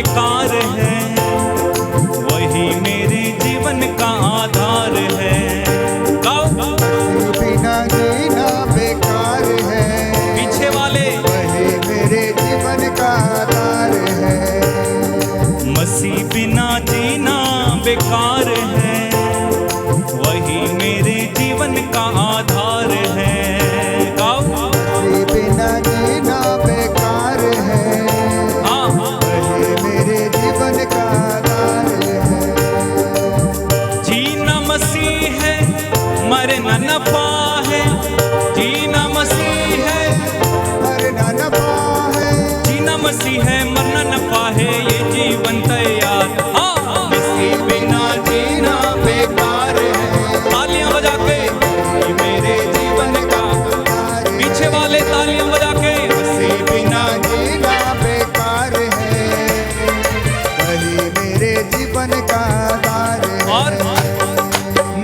बेकार है, वही मेरे जीवन का आधार है। गाओ। बिना जीना बेकार है, पीछे वाले। वही मेरे जीवन का आधार है। मसीह बिना जीना बेकार है, वही मेरे जीवन का आधार है। गाओ। बिना जीना बेकार है, वही मेरे जीवन का आधार है। जीना मसीह है, मरना नफा है। जीना मसीह है, मरना नफा है। जीना मसीह है, मरना नफा है, ये जीवन तैयार। मसीह बिना जीना बेकार है। तालियां बजा के ये मेरे जीवन का। पीछे वाले तालियां बजा के। मसीह बिना जीना बेकार है, वही मेरे जीवन का आधार है। और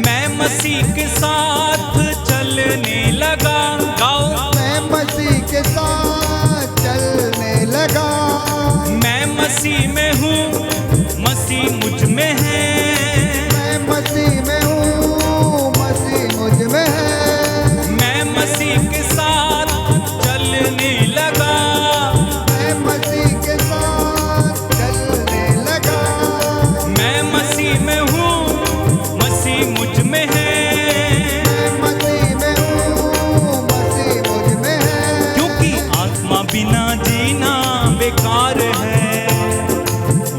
मैं मसीह के साथ चलने लगा। गाओ। मैं मसीह के साथ चलने लगा। मैं मसीह में हूँ, मसीह मुझ में है। मैं मसीह में हूँ, मसीह मुझ में है। मैं मसीह के साथ चलने लगा। मैं मसीह के साथ चलने लगा। मैं मसीह में हूँ, मसीह मुझ में है। मैं मसीह में हूँ, मसीह मुझ में है। क्योंकि आत्मा बिना जीना बेकार है,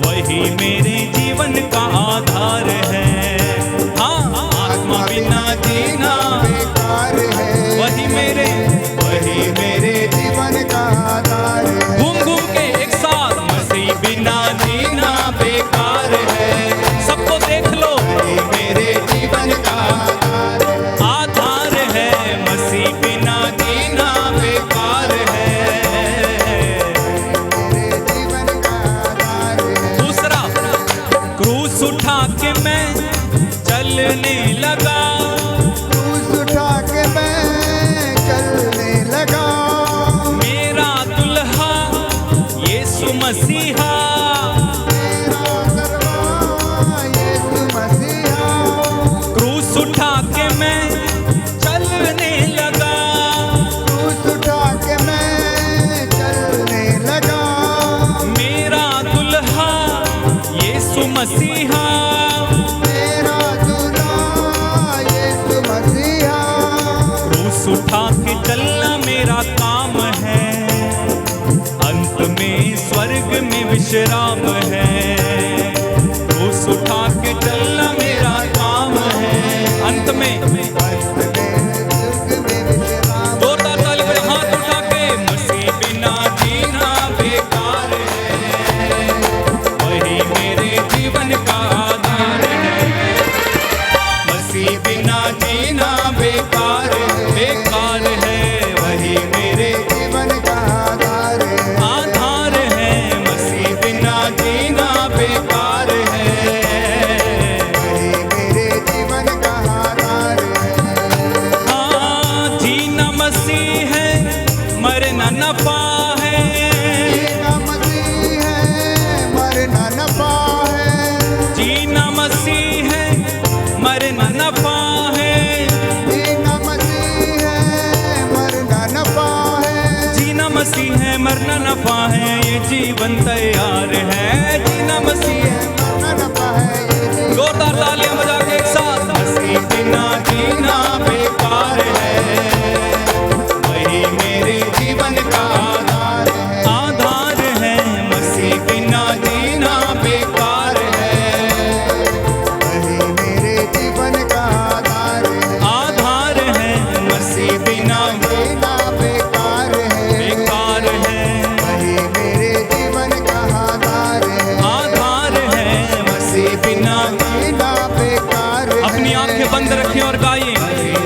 वही मेरे जीवन का आधार है। हाँ, आत्मा बिना जीना बेकार है, वही मेरे जीवन का आधार है। घूम घूम के एक साथ। मसीह बिना जीना बेकार है। सबको देख लो। मेरे जीवन का आधार है, मसीह बिना जीना बेकार है। मेरे जीवन का आधार है। दूसरा, क्रूस उठा के मैं चलने लगा। क्रूस उठा के मैं चलने लगा। मेरा दुल्हा यीशु मसीहा। मेरा दरबार यीशु मसीहा। क्रूस उठा के मैं चलने लगा। क्रूस उठा के मैं चलने लगा। मेरा दुल्हा यीशु मसीहा। मेरा दूल्हा यीशु मसीहा। क्रूस उठा के चलना मेरा काम है, अंत में स्वर्ग में विश्राम है। क्रूस उठा के चलना मेरा काम है, अंत में। जोरदार ताली बजा, हाथ उठा के। मसीह बिना जीना बेकार है, वही मेरे जीवन का आधार है। मसीह बिना जीना बेकार है, वही मेरे जीवन का आधार है। आधार है। मसीह बिना जीना बेकार है, वही मेरे जीवन का आधार है। हाँ, जीना मसीह है, मरना नफा है। जीना मसीह है, मरना नफा है। जीना मसीह है, मरना नफा है। जीना मसीह है, मरना नफा है। जीना मसीह है, मरना नफा है, ये जीवन तैयार है। जीना मसीह है। मरना नफा है, ये जीवन जोरदार तालियां बजा के एक साथ। मसीह बिना जीना बेकार है, वही मेरे जीवन का आधार है। आधार है। मसीह बिना जीना बेकार है, वही मेरे जीवन का आधार है। आधार है। मसीह बिना जीना बेकार है, बेकार है, वही मेरे जीवन का आधार है। आधार है। मसीह बिना जीना बेकार है, अपनी आंखें बंद रखें और गाइए।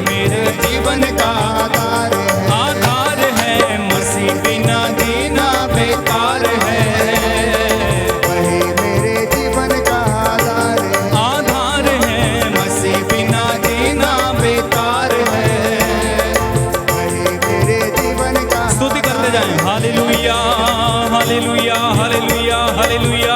मेरे जीवन का आधार है। आधार है, मसीह बिना जीना बेकार है। वही मेरे जीवन का आधार है। आधार है, मसीह बिना जीना बेकार है। वही मेरे जीवन का स्तुति करते जाएं। हालेलुया, हालेलुया, हालेलुया, हालेलुया,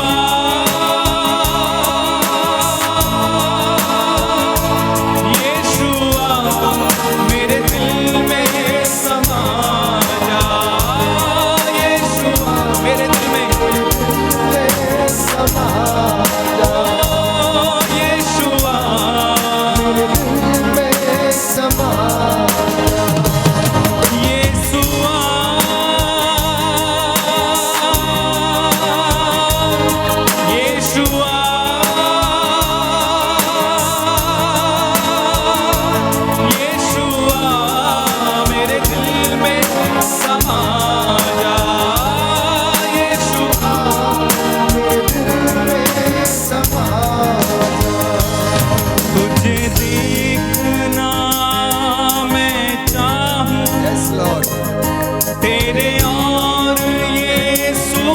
तेरे और यीशु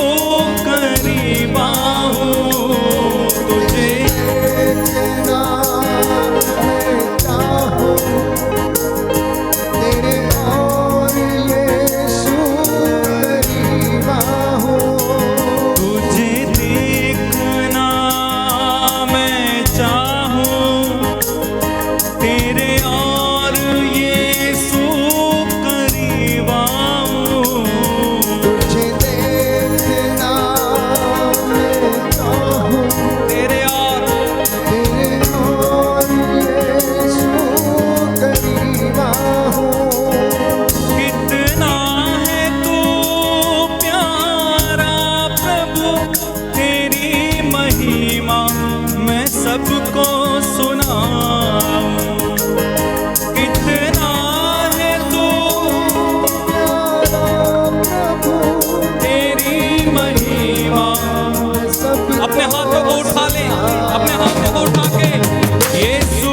करीब आऊं, तुझे देखना मैं चाहूं, तेरे और यीशु करीब आऊं, तुझे देखना मैं चाहूं, तेरे और यीशु करीब आऊं, तुझे देखना मैं चाहूं, तेरे और यीशु करीब आऊं। कितना है तू प्यारा प्रभु, तेरी महिमा मैं सबको सुनाऊं। कितना है तू तेरी महिमा। अपने हाथों को उठा ले, अपने हाथों को उठा के यीशु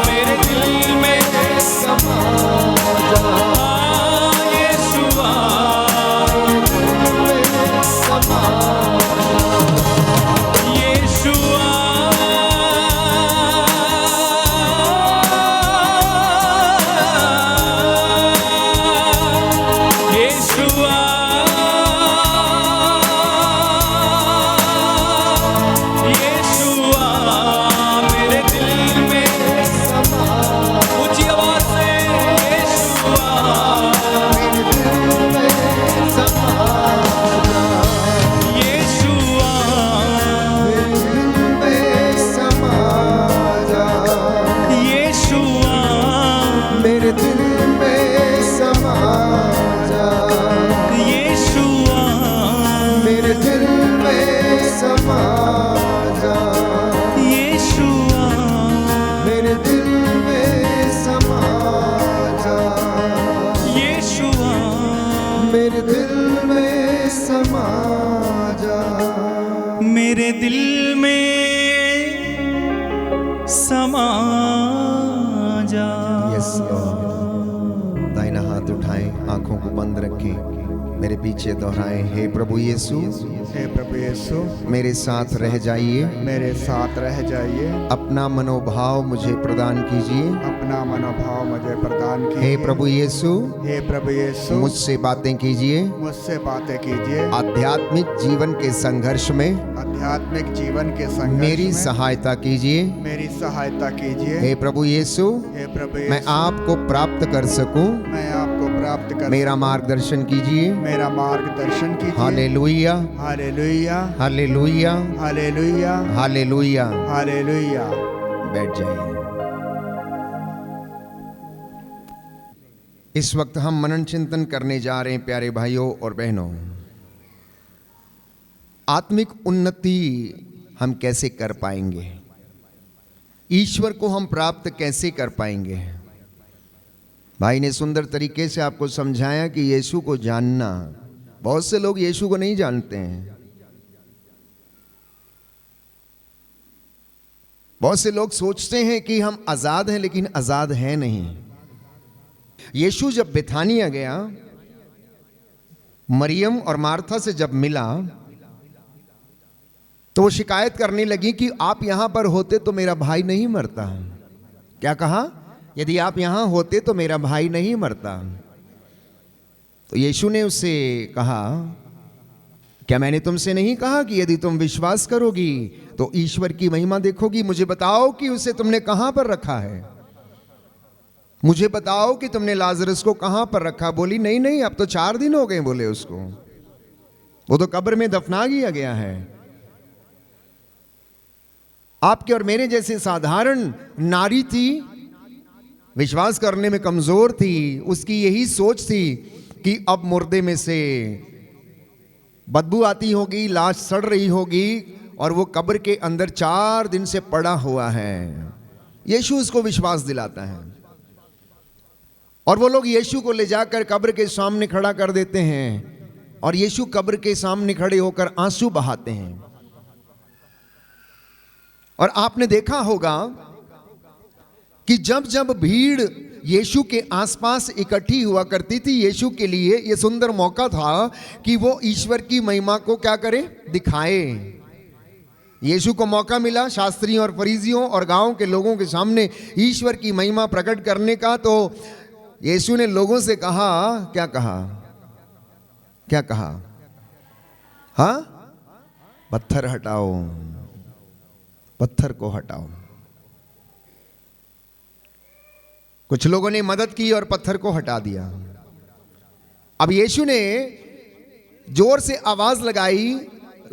मेरे दिल में समा जा, यीशुआ समा यीशुआ यीशुआ यीशुआ मेरे दिल में समा, ऊंची आवाज से यीशुआ मेरे दिल में समा जा, यीशुआ मेरे दिल में समा जा, यीशुआ मेरे दिल में समा जा, यीशुआ मेरे दिल में समा जा, यीशुआ मेरे दिल में समा जा, यीशुआ मेरे दिल में समा जा, मेरे दिल में समा जा। Yes Lord. दाहिना हाथ उठाएं, आंखों को बंद रखें, मेरे पीछे दोहराएं, हे प्रभु यीशु, हे प्रभु यीशु, मेरे साथ रह जाइए, मेरे साथ रह जाइए, अपना मनोभाव मुझे प्रदान कीजिए। अपना मनोभाव मुझे प्रदान कीजिए। हे प्रभु यीशु, हे प्रभु यीशु, मुझसे बातें कीजिए, मुझसे बातें कीजिए। आध्यात्मिक जीवन के संघर्ष में आध्यात्मिक जीवन के संघर्ष मेरी में सहायता कीजिए। मेरी सहायता कीजिए। हे प्रभु यीशु, हे प्रभु मैं यीशु, आपको प्राप्त कर सकूं, मैं आपको प्राप्त कर मेरा मार्गदर्शन कीजिए। मेरा मार्गदर्शन कीजिए। Hallelujah, hallelujah, hallelujah, hallelujah, hallelujah. Hallelujah. बैठ जाइए। इस वक्त हम मनन चिंतन करने जा रहे हैं प्यारे भाइयों और बहनों। आत्मिक उन्नति हम कैसे कर पाएंगे, ईश्वर को हम प्राप्त कैसे कर पाएंगे। भाई ने सुंदर तरीके से आपको समझाया कि यीशु को जानना, बहुत से लोग यीशु को नहीं जानते हैं। बहुत से लोग सोचते हैं कि हम आजाद हैं, लेकिन आजाद हैं नहीं। यीशु जब बेथानिया गया, मरियम और मार्था से जब मिला, तो वो शिकायत करने लगी कि आप यहां पर होते तो मेरा भाई नहीं मरता। क्या कहा? यदि आप यहां होते तो मेरा भाई नहीं मरता। तो यीशु ने उससे कहा, क्या मैंने तुमसे नहीं कहा कि यदि तुम विश्वास करोगी तो ईश्वर की महिमा देखोगी? मुझे बताओ कि उसे तुमने कहां पर रखा है, मुझे बताओ कि तुमने लाजरस को कहां पर रखा। बोली नहीं नहीं, अब तो 4 दिन हो गए। बोले उसको, वो तो कब्र में दफना दिया गया है। आपके और मेरे जैसे साधारण नारी थी, विश्वास करने में कमजोर थी। उसकी यही सोच थी कि अब मुर्दे में से बदबू आती होगी, लाश सड़ रही होगी और वो कब्र के अंदर 4 दिन से पड़ा हुआ है। यीशु उसको विश्वास दिलाता है और वो लोग यीशु को ले जाकर कब्र के सामने खड़ा कर देते हैं। और यीशु कब्र के सामने खड़े होकर आंसू बहाते हैं। और आपने देखा होगा कि जब जब भीड़ यीशु के आसपास इकट्ठी हुआ करती थी, यीशु के लिए यह सुंदर मौका था कि वो ईश्वर की महिमा को क्या करे, दिखाए। यीशु को मौका मिला शास्त्रियों और फरीसियों और गांव के लोगों के सामने ईश्वर की महिमा प्रकट करने का। तो यीशु ने लोगों से कहा, क्या कहा, क्या कहा, हाँ, पत्थर हटाओ, पत्थर को हटाओ। कुछ लोगों ने मदद की और पत्थर को हटा दिया। अब यीशु ने जोर से आवाज लगाई,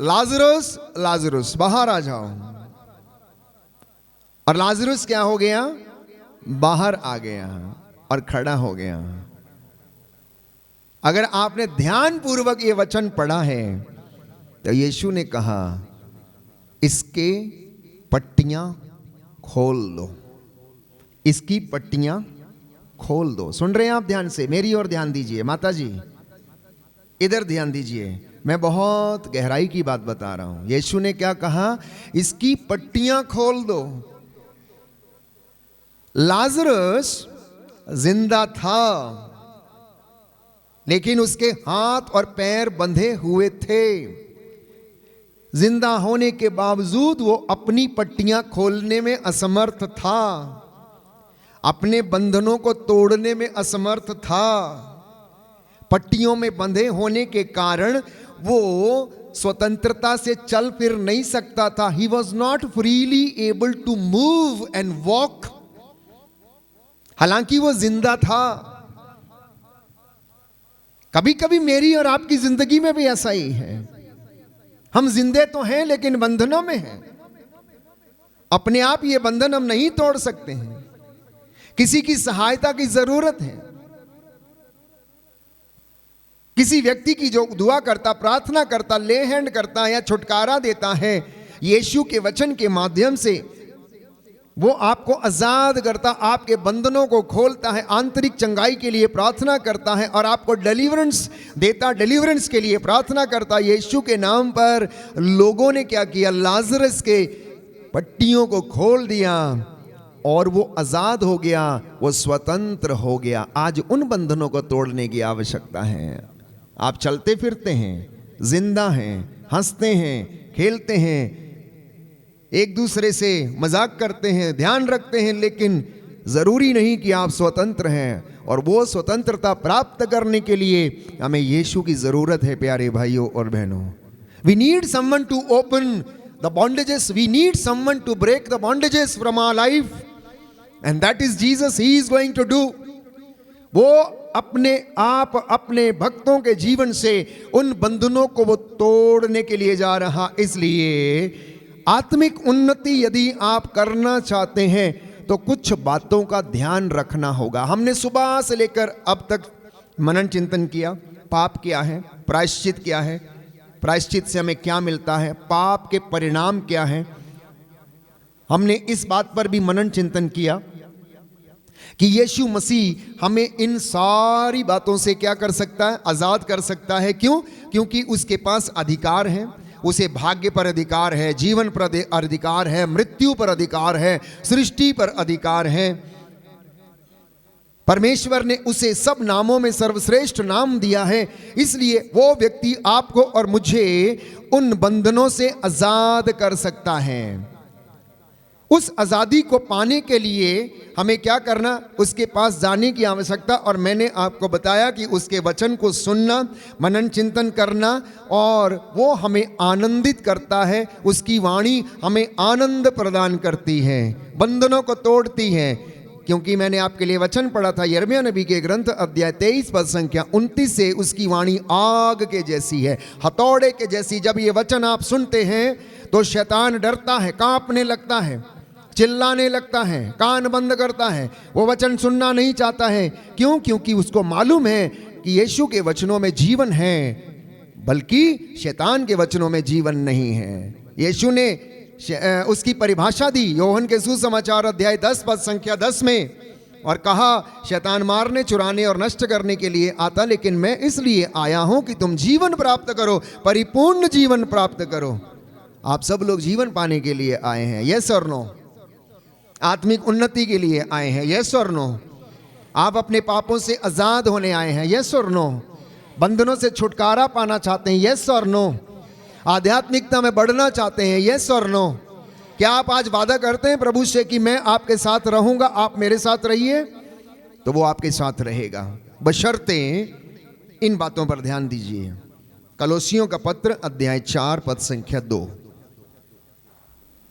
लाजरस, लाजरस बाहर आ जाओ। और लाजरस क्या हो गया, बाहर आ गया और खड़ा हो गया। अगर आपने ध्यान पूर्वक ये वचन पढ़ा है तो यीशु ने कहा, इसके पट्टियां खोल दो, इसकी पट्टियां खोल दो। सुन रहे हैं आप ध्यान से, मेरी ओर ध्यान दीजिए। माता जी इधर ध्यान दीजिए, मैं बहुत गहराई की बात बता रहा हूं। यीशु ने क्या कहा, इसकी पट्टियां खोल दो। लाजरस जिंदा था लेकिन उसके हाथ और पैर बंधे हुए थे। जिंदा होने के बावजूद वो अपनी पट्टियां खोलने में असमर्थ था, अपने बंधनों को तोड़ने में असमर्थ था। पट्टियों में बंधे होने के कारण वो स्वतंत्रता से चल फिर नहीं सकता था। He was not freely able to move and walk. हालांकि वो जिंदा था। कभी कभी मेरी और आपकी जिंदगी में भी ऐसा ही है। हम जिंदे तो हैं लेकिन बंधनों में हैं। अपने आप ये बंधन हम नहीं तोड़ सकते हैं, किसी की सहायता की जरूरत है। किसी व्यक्ति की जो दुआ करता, प्रार्थना करता, ले हैंड करता या छुटकारा देता है यीशु के वचन के माध्यम से, वो आपको आजाद करता, आपके बंधनों को खोलता है, आंतरिक चंगाई के लिए प्रार्थना करता है और आपको डिलीवरेंस देता, डिलीवरेंस के लिए प्रार्थना करता। यीशु के नाम पर लोगों ने क्या किया, लाजरस के पट्टियों को खोल दिया और वो आजाद हो गया, वो स्वतंत्र हो गया। आज उन बंधनों को तोड़ने की आवश्यकता है। आप चलते फिरते हैं, जिंदा हैं, हंसते हैं, खेलते हैं, एक दूसरे से मजाक करते हैं, ध्यान रखते हैं, लेकिन जरूरी नहीं कि आप स्वतंत्र हैं। और वो स्वतंत्रता प्राप्त करने के लिए हमें यीशु की जरूरत है। प्यारे भाइयों और बहनों, we need someone to open the bondages, we need someone to break the bondages from our life, and that is Jesus. He is going to do. वो अपने आप अपने भक्तों के जीवन से उन बंधनों को वो तोड़ने के लिए जा रहा। इसलिए आत्मिक उन्नति यदि आप करना चाहते हैं तो कुछ बातों का ध्यान रखना होगा। हमने सुबह से लेकर अब तक मनन चिंतन किया, पाप क्या है, प्रायश्चित क्या है, प्रायश्चित से हमें क्या मिलता है, पाप के परिणाम क्या है। हमने इस बात पर भी मनन चिंतन किया कि यीशु मसीह हमें इन सारी बातों से क्या कर सकता है, आजाद कर सकता है। क्यों? क्योंकि उसके पास अधिकार है। उसे भाग्य पर अधिकार है, जीवन पर अधिकार है, मृत्यु पर अधिकार है, सृष्टि पर अधिकार है। परमेश्वर ने उसे सब नामों में सर्वश्रेष्ठ नाम दिया है। इसलिए वो व्यक्ति आपको और मुझे उन बंधनों से आजाद कर सकता है। उस आजादी को पाने के लिए हमें क्या करना, उसके पास जाने की आवश्यकता। और मैंने आपको बताया कि उसके वचन को सुनना, मनन चिंतन करना, और वो हमें आनंदित करता है। उसकी वाणी हमें आनंद प्रदान करती है, बंधनों को तोड़ती है। क्योंकि मैंने आपके लिए वचन पढ़ा था यिर्मयाह नबी के ग्रंथ अध्याय 23 पद संख्या 29 से, उसकी वाणी आग के जैसी है, हथौड़े के जैसी। जब ये वचन आप सुनते हैं तो शैतान डरता है, कांपने लगता है, चिल्लाने लगता है, कान बंद करता है, वो वचन सुनना नहीं चाहता है। क्यों? क्योंकि उसको मालूम है कि यीशु के वचनों में जीवन है, बल्कि शैतान के वचनों में जीवन नहीं है। यीशु ने उसकी परिभाषा दी योहन के सुसमाचार अध्याय 10 पद संख्या 10 में। और कहा शैतान मारने, चुराने और नष्ट करने के लिए आता, लेकिन मैं इसलिए आया हूं कि तुम जीवन प्राप्त करो, परिपूर्ण जीवन प्राप्त करो। आप सब लोग जीवन पाने के लिए आए हैं, यस और नो? आत्मिक उन्नति के लिए आए हैं, यस और नो? आप अपने पापों से आजाद होने आए हैं, यस और नो? बंधनों से छुटकारा पाना चाहते हैं, यस और नो? आध्यात्मिकता में बढ़ना चाहते हैं, यस और नो? क्या आप आज वादा करते हैं प्रभु से कि मैं आपके साथ रहूंगा, आप मेरे साथ रहिए? तो वो आपके साथ रहेगा, बशर्ते इन बातों पर ध्यान दीजिए। कलोसियों का पत्र अध्याय 4 पद संख्या 2।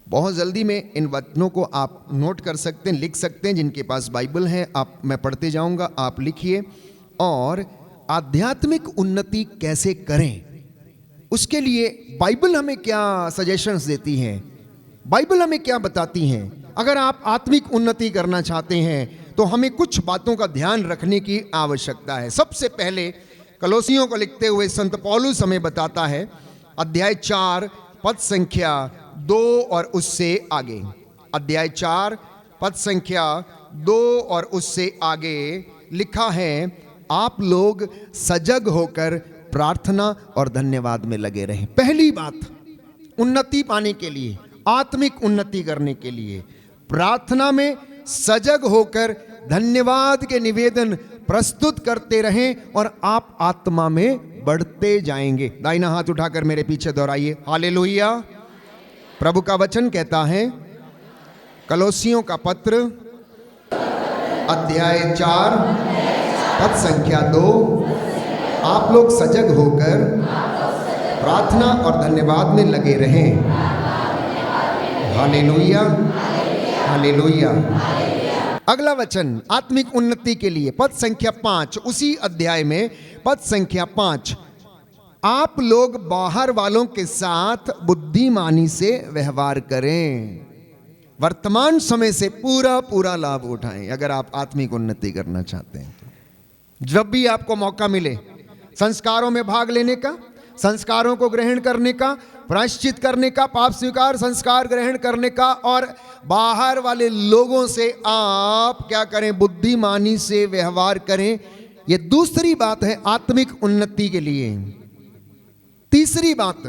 बहुत जल्दी में इन वचनों को आप नोट कर सकते हैं, लिख सकते हैं। जिनके पास बाइबल है, आप, मैं पढ़ते जाऊंगा, आप लिखिए। और आध्यात्मिक उन्नति कैसे करें, उसके लिए बाइबल हमें क्या सजेशंस देती है, बाइबल हमें क्या बताती हैं। अगर आप आत्मिक उन्नति करना चाहते हैं तो हमें कुछ बातों का ध्यान रखने की आवश्यकता है। सबसे पहले कलोसियों को लिखते हुए संत पौलुस हमें बताता है, अध्याय 4 पद संख्या 2 और उससे आगे। अध्याय 4 पद संख्या 2 और उससे आगे लिखा है, आप लोग सजग होकर प्रार्थना और धन्यवाद में लगे रहें। पहली बात, उन्नति पाने के लिए, आत्मिक उन्नति करने के लिए प्रार्थना में सजग होकर धन्यवाद के निवेदन प्रस्तुत करते रहें और आप आत्मा में बढ़ते जाएंगे। दाहिना हाथ उठाकर मेरे पीछे दोहराइए, हालेलुया। प्रभु का वचन कहता है, कलोसियों का पत्र अध्याय 4 पद संख्या 2, आप लोग सजग होकर प्रार्थना और धन्यवाद में लगे रहें। Hallelujah, hallelujah. अगला वचन आत्मिक उन्नति के लिए पद संख्या 5, उसी अध्याय में पद संख्या 5, आप लोग बाहर वालों के साथ बुद्धिमानी से व्यवहार करें। वर्तमान समय से पूरा पूरा लाभ उठाएं अगर आप आत्मिक उन्नति करना चाहते हैं तो। जब भी आपको मौका मिले संस्कारों में भाग लेने का, संस्कारों को ग्रहण करने का, प्रायश्चित करने का, पाप स्वीकार संस्कार ग्रहण करने का, और बाहर वाले लोगों से आप क्या करें, बुद्धिमानी से व्यवहार करें। यह दूसरी बात है आत्मिक उन्नति के लिए। तीसरी बात,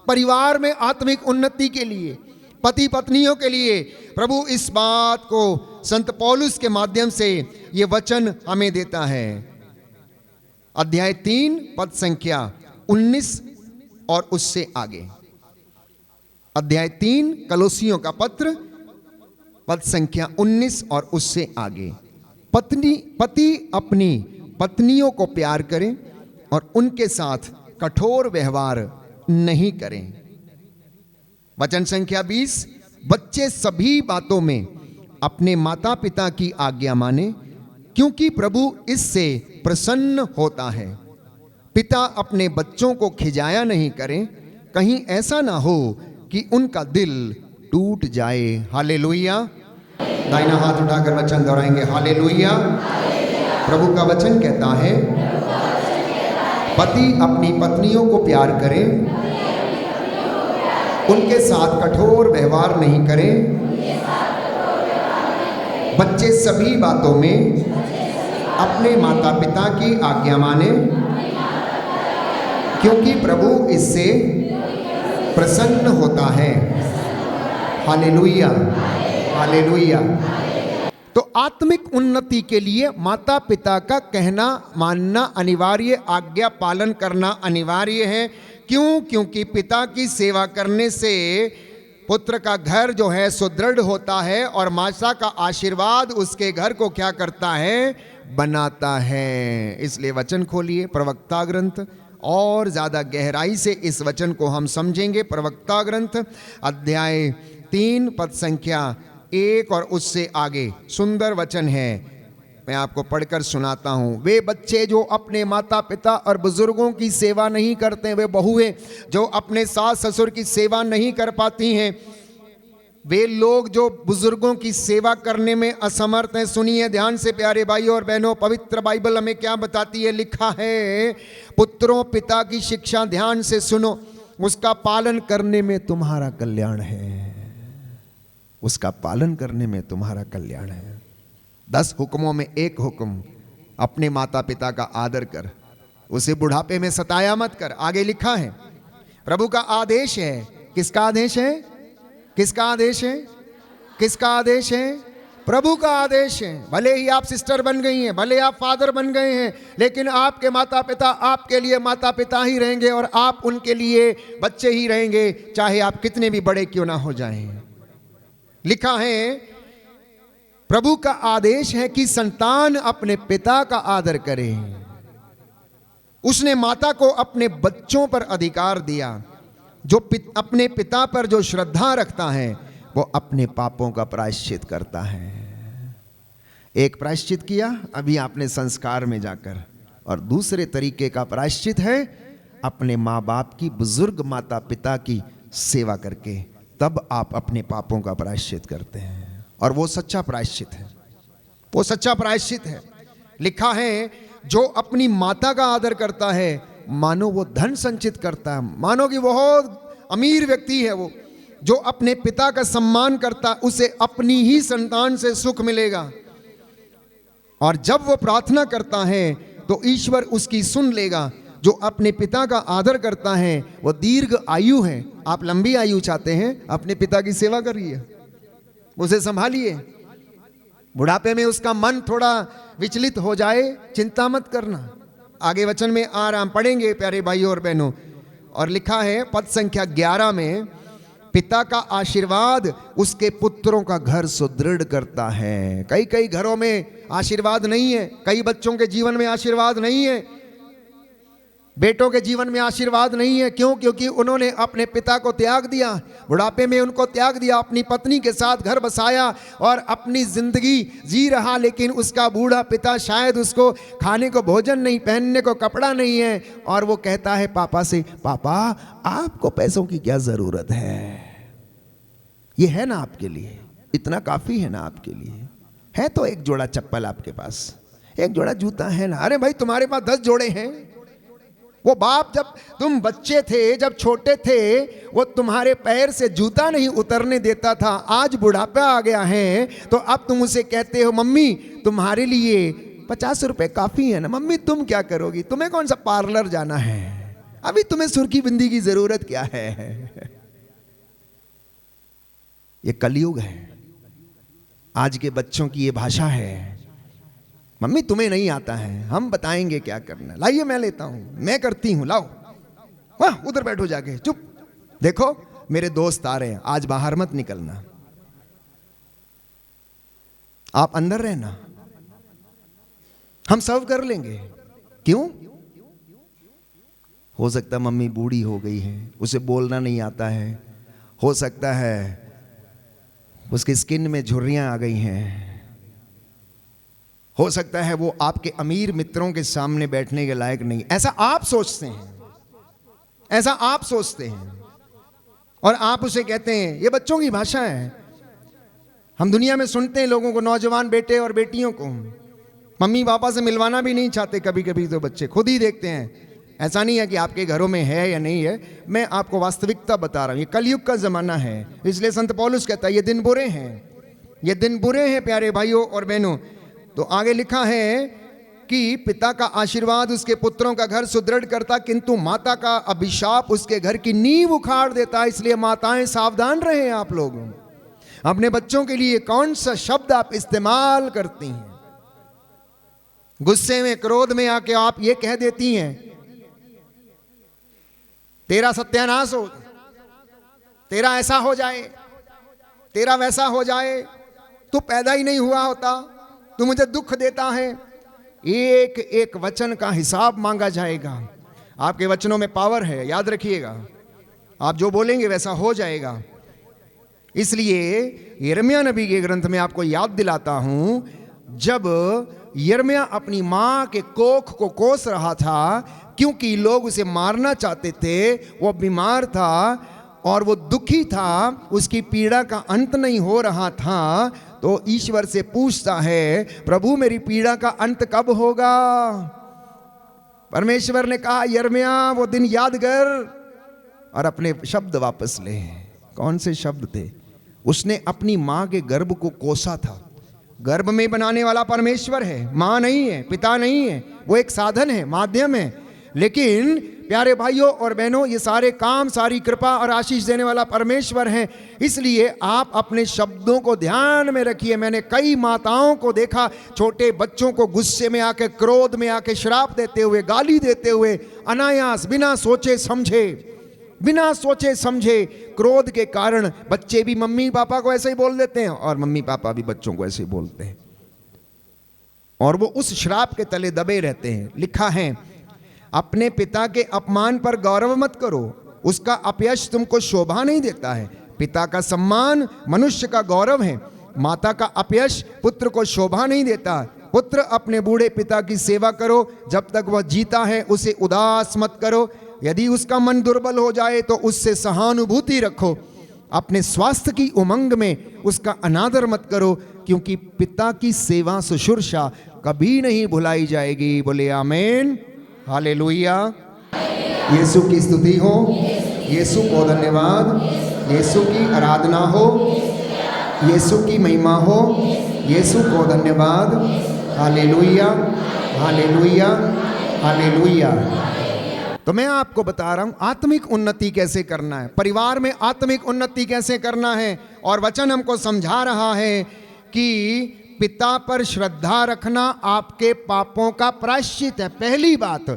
परिवार में आत्मिक उन्नति के लिए, पति पत्नियों के लिए प्रभु इस बात को संत पौलुस के माध्यम से यह वचन हमें देता है। अध्याय 3 पद संख्या 19 और उससे आगे। अध्याय 3 कलोसियों का पत्र पद संख्या 19 और उससे आगे। पति अपनी पत्नियों को प्यार करें और उनके साथ कठोर व्यवहार नहीं करें। वचन संख्या 20, बच्चे सभी बातों में अपने माता पिता की आज्ञा माने, क्योंकि प्रभु इससे प्रसन्न होता है। पिता अपने बच्चों को खिजाया नहीं करें, कहीं ऐसा ना हो कि उनका दिल टूट जाए। हालेलुया। दाहिना हाथ उठाकर वचन दोहराएंगे, हालेलुया। प्रभु का वचन कहता है, पति अपनी पत्नियों को प्यार करें, उनके साथ कठोर व्यवहार नहीं करें, बच्चे सभी बातों में अपने माता पिता की आज्ञा माने, क्योंकि प्रभु इससे प्रसन्न होता है। Hallelujah, hallelujah. तो आत्मिक उन्नति के लिए माता पिता का कहना मानना अनिवार्य, आज्ञा पालन करना अनिवार्य है। क्यों? क्योंकि पिता की सेवा करने से पुत्र का घर जो है सुदृढ़ होता है और माता का आशीर्वाद उसके घर को क्या करता है, बनाता है। इसलिए वचन खोलिए, प्रवक्ता ग्रंथ, और ज़्यादा गहराई से इस वचन को हम समझेंगे। प्रवक्ता ग्रंथ अध्याय 3 पद संख्या 1 और उससे आगे सुंदर वचन है, मैं आपको पढ़कर सुनाता हूँ। वे बच्चे जो अपने माता पिता और बुजुर्गों की सेवा नहीं करते, वे बहुएं जो अपने सास ससुर की सेवा नहीं कर पाती हैं, वे लोग जो बुजुर्गों की सेवा करने में असमर्थ हैं। सुनिए ध्यान से प्यारे भाई और बहनों, पवित्र बाइबल हमें क्या बताती है, लिखा है, पुत्रों पिता की शिक्षा ध्यान से सुनो, उसका पालन करने में तुम्हारा कल्याण है। उसका पालन करने में तुम्हारा कल्याण है। 10 हुक्मों में एक हुक्म, अपने माता पिता का आदर कर, उसे बुढ़ापे में सताया मत कर। आगे लिखा है प्रभु का आदेश है। किसका आदेश है? किसका आदेश है? किसका आदेश है? प्रभु का आदेश है। भले ही आप सिस्टर बन गई हैं, भले आप फादर बन गए हैं, लेकिन आपके माता पिता आपके लिए माता पिता ही रहेंगे और आप उनके लिए बच्चे ही रहेंगे, चाहे आप कितने भी बड़े क्यों ना हो जाएं। लिखा है प्रभु का आदेश है कि संतान अपने पिता का आदर करे। उसने माता को अपने बच्चों पर अधिकार दिया। जो अपने पिता पर जो श्रद्धा रखता है वो अपने पापों का प्रायश्चित करता है। एक प्रायश्चित किया अभी आपने संस्कार में जाकर, और दूसरे तरीके का प्रायश्चित है अपने माँ बाप की, बुजुर्ग माता पिता की सेवा करके, तब आप अपने पापों का प्रायश्चित करते हैं। और वो सच्चा प्रायश्चित है, वो सच्चा प्रायश्चित है। लिखा है जो अपनी माता का आदर करता है मानो वो धन संचित करता है, मानो कि बहुत अमीर व्यक्ति है वो। जो अपने पिता का सम्मान करता उसे अपनी ही संतान से सुख मिलेगा, और जब वो प्रार्थना करता है तो ईश्वर उसकी सुन लेगा। जो अपने पिता का आदर करता है वो दीर्घ आयु है। आप लंबी आयु चाहते हैं, अपने पिता की सेवा करिए, उसे संभालिए। बुढ़ापे में उसका मन थोड़ा विचलित हो जाए, चिंता मत करना। आगे वचन में आराम पढ़ेंगे प्यारे भाइयों और बहनों। और लिखा है पद संख्या 11 में, पिता का आशीर्वाद उसके पुत्रों का घर सुदृढ़ करता है। कई कई घरों में आशीर्वाद नहीं है, कई बच्चों के जीवन में आशीर्वाद नहीं है, बेटों के जीवन में आशीर्वाद नहीं है। क्यों? क्योंकि उन्होंने अपने पिता को त्याग दिया, बुढ़ापे में उनको त्याग दिया, अपनी पत्नी के साथ घर बसाया और अपनी जिंदगी जी रहा, लेकिन उसका बूढ़ा पिता शायद उसको खाने को भोजन नहीं, पहनने को कपड़ा नहीं है, और वो कहता है पापा से, पापा आपको पैसों की क्या जरूरत है? ये है ना आपके लिए, इतना काफी है ना आपके लिए? है तो एक जोड़ा चप्पल आपके पास, एक जोड़ा जूता है ना? अरे भाई तुम्हारे पास 10 जोड़े हैं। वो बाप जब तुम बच्चे थे, जब छोटे थे, वो तुम्हारे पैर से जूता नहीं उतरने देता था। आज बुढ़ापा आ गया है तो अब तुम उसे कहते हो मम्मी तुम्हारे लिए 50 रुपए काफी है ना? मम्मी तुम क्या करोगी, तुम्हें कौन सा पार्लर जाना है, अभी तुम्हें सुर्खी बिंदी की जरूरत क्या है? ये कलयुग है, आज के बच्चों की ये भाषा है। मम्मी तुम्हें नहीं आता है, हम बताएंगे क्या करना, लाइए मैं लेता हूं, मैं करती हूं, लाओ वाह उधर बैठो जाके, चुप। देखो मेरे दोस्त आ रहे हैं, आज बाहर मत निकलना, आप अंदर रहना, हम सर्व कर लेंगे। क्यों? हो सकता है मम्मी बूढ़ी हो गई है, उसे बोलना नहीं आता है, हो सकता है उसकी स्किन में झुर्रियां आ गई हैं, हो सकता है वो आपके अमीर मित्रों के सामने बैठने के लायक नहीं। ऐसा आप सोचते हैं, ऐसा आप सोचते हैं, और आप उसे कहते हैं। ये बच्चों की भाषा है। हम दुनिया में सुनते हैं लोगों को, नौजवान बेटे और बेटियों को मम्मी पापा से मिलवाना भी नहीं चाहते। कभी कभी तो बच्चे खुद ही देखते हैं। ऐसा नहीं है कि आपके घरों में है या नहीं है, मैं आपको वास्तविकता बता रहा हूं। ये कलयुग का जमाना है, इसलिए संत पौलुस कहता है ये दिन बुरे हैं, ये दिन बुरे हैं प्यारे भाइयों और बहनों। तो आगे लिखा है कि पिता का आशीर्वाद उसके पुत्रों का घर सुदृढ़ करता, किंतु माता का अभिशाप उसके घर की नींव उखाड़ देता। इसलिए माताएं सावधान रहे। आप लोग अपने बच्चों के लिए कौन सा शब्द आप इस्तेमाल करती हैं? गुस्से में, क्रोध में आके आप ये कह देती हैं तेरा सत्यानाश हो, तेरा ऐसा हो जाए, तेरा वैसा हो जाए, तू पैदा ही नहीं हुआ होता, तू मुझे दुख देता है। एक एक वचन का हिसाब मांगा जाएगा। आपके वचनों में पावर है, याद रखिएगा। आप जो बोलेंगे वैसा हो जाएगा। इसलिए यिर्मयाह नबी के ग्रंथ में आपको याद दिलाता हूं, जब यिर्मयाह अपनी मां के कोख को कोस रहा था, क्योंकि लोग उसे मारना चाहते थे, वो बीमार था और वो दुखी था, उसकी पीड़ा का अंत नहीं हो रहा था, तो ईश्वर से पूछता है प्रभु मेरी पीड़ा का अंत कब होगा? परमेश्वर ने कहा यिर्मयाह वो दिन याद कर और अपने शब्द वापस ले। कौन से शब्द थे? उसने अपनी मां के गर्भ को कोसा था, गर्भ में बनाने वाला परमेश्वर है, माँ नहीं है, पिता नहीं है, वो एक साधन है, माध्यम है। लेकिन प्यारे भाइयों और बहनों, ये सारे काम, सारी कृपा और आशीष देने वाला परमेश्वर है। इसलिए आप अपने शब्दों को ध्यान में रखिए। मैंने कई माताओं को देखा छोटे बच्चों को गुस्से में आके, क्रोध में आके श्राप देते हुए, गाली देते हुए, अनायास, बिना सोचे समझे क्रोध के कारण बच्चे भी मम्मी पापा को ऐसे ही बोल देते हैं और मम्मी पापा भी बच्चों को ऐसे ही बोलते हैं और वो उस श्राप के तले दबे रहते हैं। लिखा है, अपने पिता के अपमान पर गौरव मत करो, उसका अपयश तुमको शोभा नहीं देता है। पिता का सम्मान मनुष्य का गौरव है, माता का अपयश पुत्र को शोभा नहीं देता। पुत्र, अपने बूढ़े पिता की सेवा करो, जब तक वह जीता है उसे उदास मत करो। यदि उसका मन दुर्बल हो जाए तो उससे सहानुभूति रखो। अपने स्वास्थ्य की उमंग में उसका अनादर मत करो, क्योंकि पिता की सेवा शुश्रूषा कभी नहीं भुलाई जाएगी। बोले आमीन, हालेलुया। यीशु की स्तुति हो, यीशु को धन्यवाद, यीशु की आराधना हो, यीशु की महिमा हो, यीशु को धन्यवाद। Hallelujah, hallelujah, hallelujah. तो मैं आपको बता रहा हूं आत्मिक उन्नति कैसे करना है, परिवार में आत्मिक उन्नति कैसे करना है। और वचन हमको समझा रहा है कि पिता पर श्रद्धा रखना आपके पापों का प्रायश्चित है, पहली बात।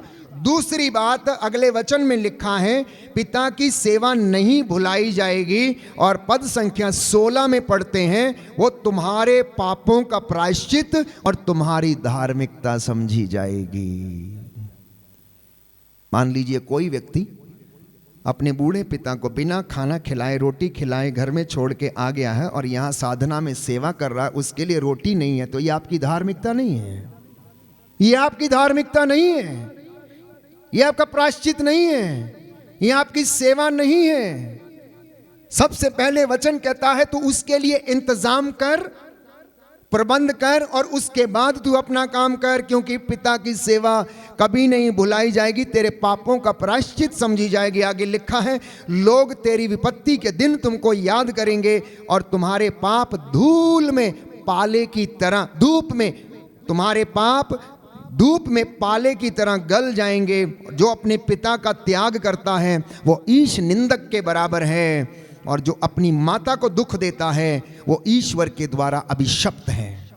दूसरी बात, अगले वचन में लिखा है, पिता की सेवा नहीं भुलाई जाएगी। और पद संख्या 16 में पढ़ते हैं, वो तुम्हारे पापों का प्रायश्चित और तुम्हारी धार्मिकता समझी जाएगी। मान लीजिए कोई व्यक्ति अपने बूढ़े पिता को बिना खाना खिलाए, रोटी खिलाए घर में छोड़ के आ गया है और यहाँ साधना में सेवा कर रहा है, उसके लिए रोटी नहीं है, तो ये आपकी धार्मिकता नहीं है, ये आपकी धार्मिकता नहीं है, ये आपका प्रायश्चित नहीं है, ये आपकी सेवा नहीं है। सबसे पहले वचन कहता है तू उसके लिए इंतजाम कर, प्रबंध कर और उसके बाद तू अपना काम कर, क्योंकि पिता की सेवा कभी नहीं भुलाई जाएगी, तेरे पापों का प्रायश्चित समझी जाएगी। आगे लिखा है, लोग तेरी विपत्ति के दिन तुमको याद करेंगे और तुम्हारे पाप धूल में पाले की तरह, धूप में, तुम्हारे पाप धूप में पाले की तरह गल जाएंगे। जो अपने पिता का त्याग करता है वो ईश निंदक के बराबर है, और जो अपनी माता को दुख देता है वो ईश्वर के द्वारा अभिशप्त है।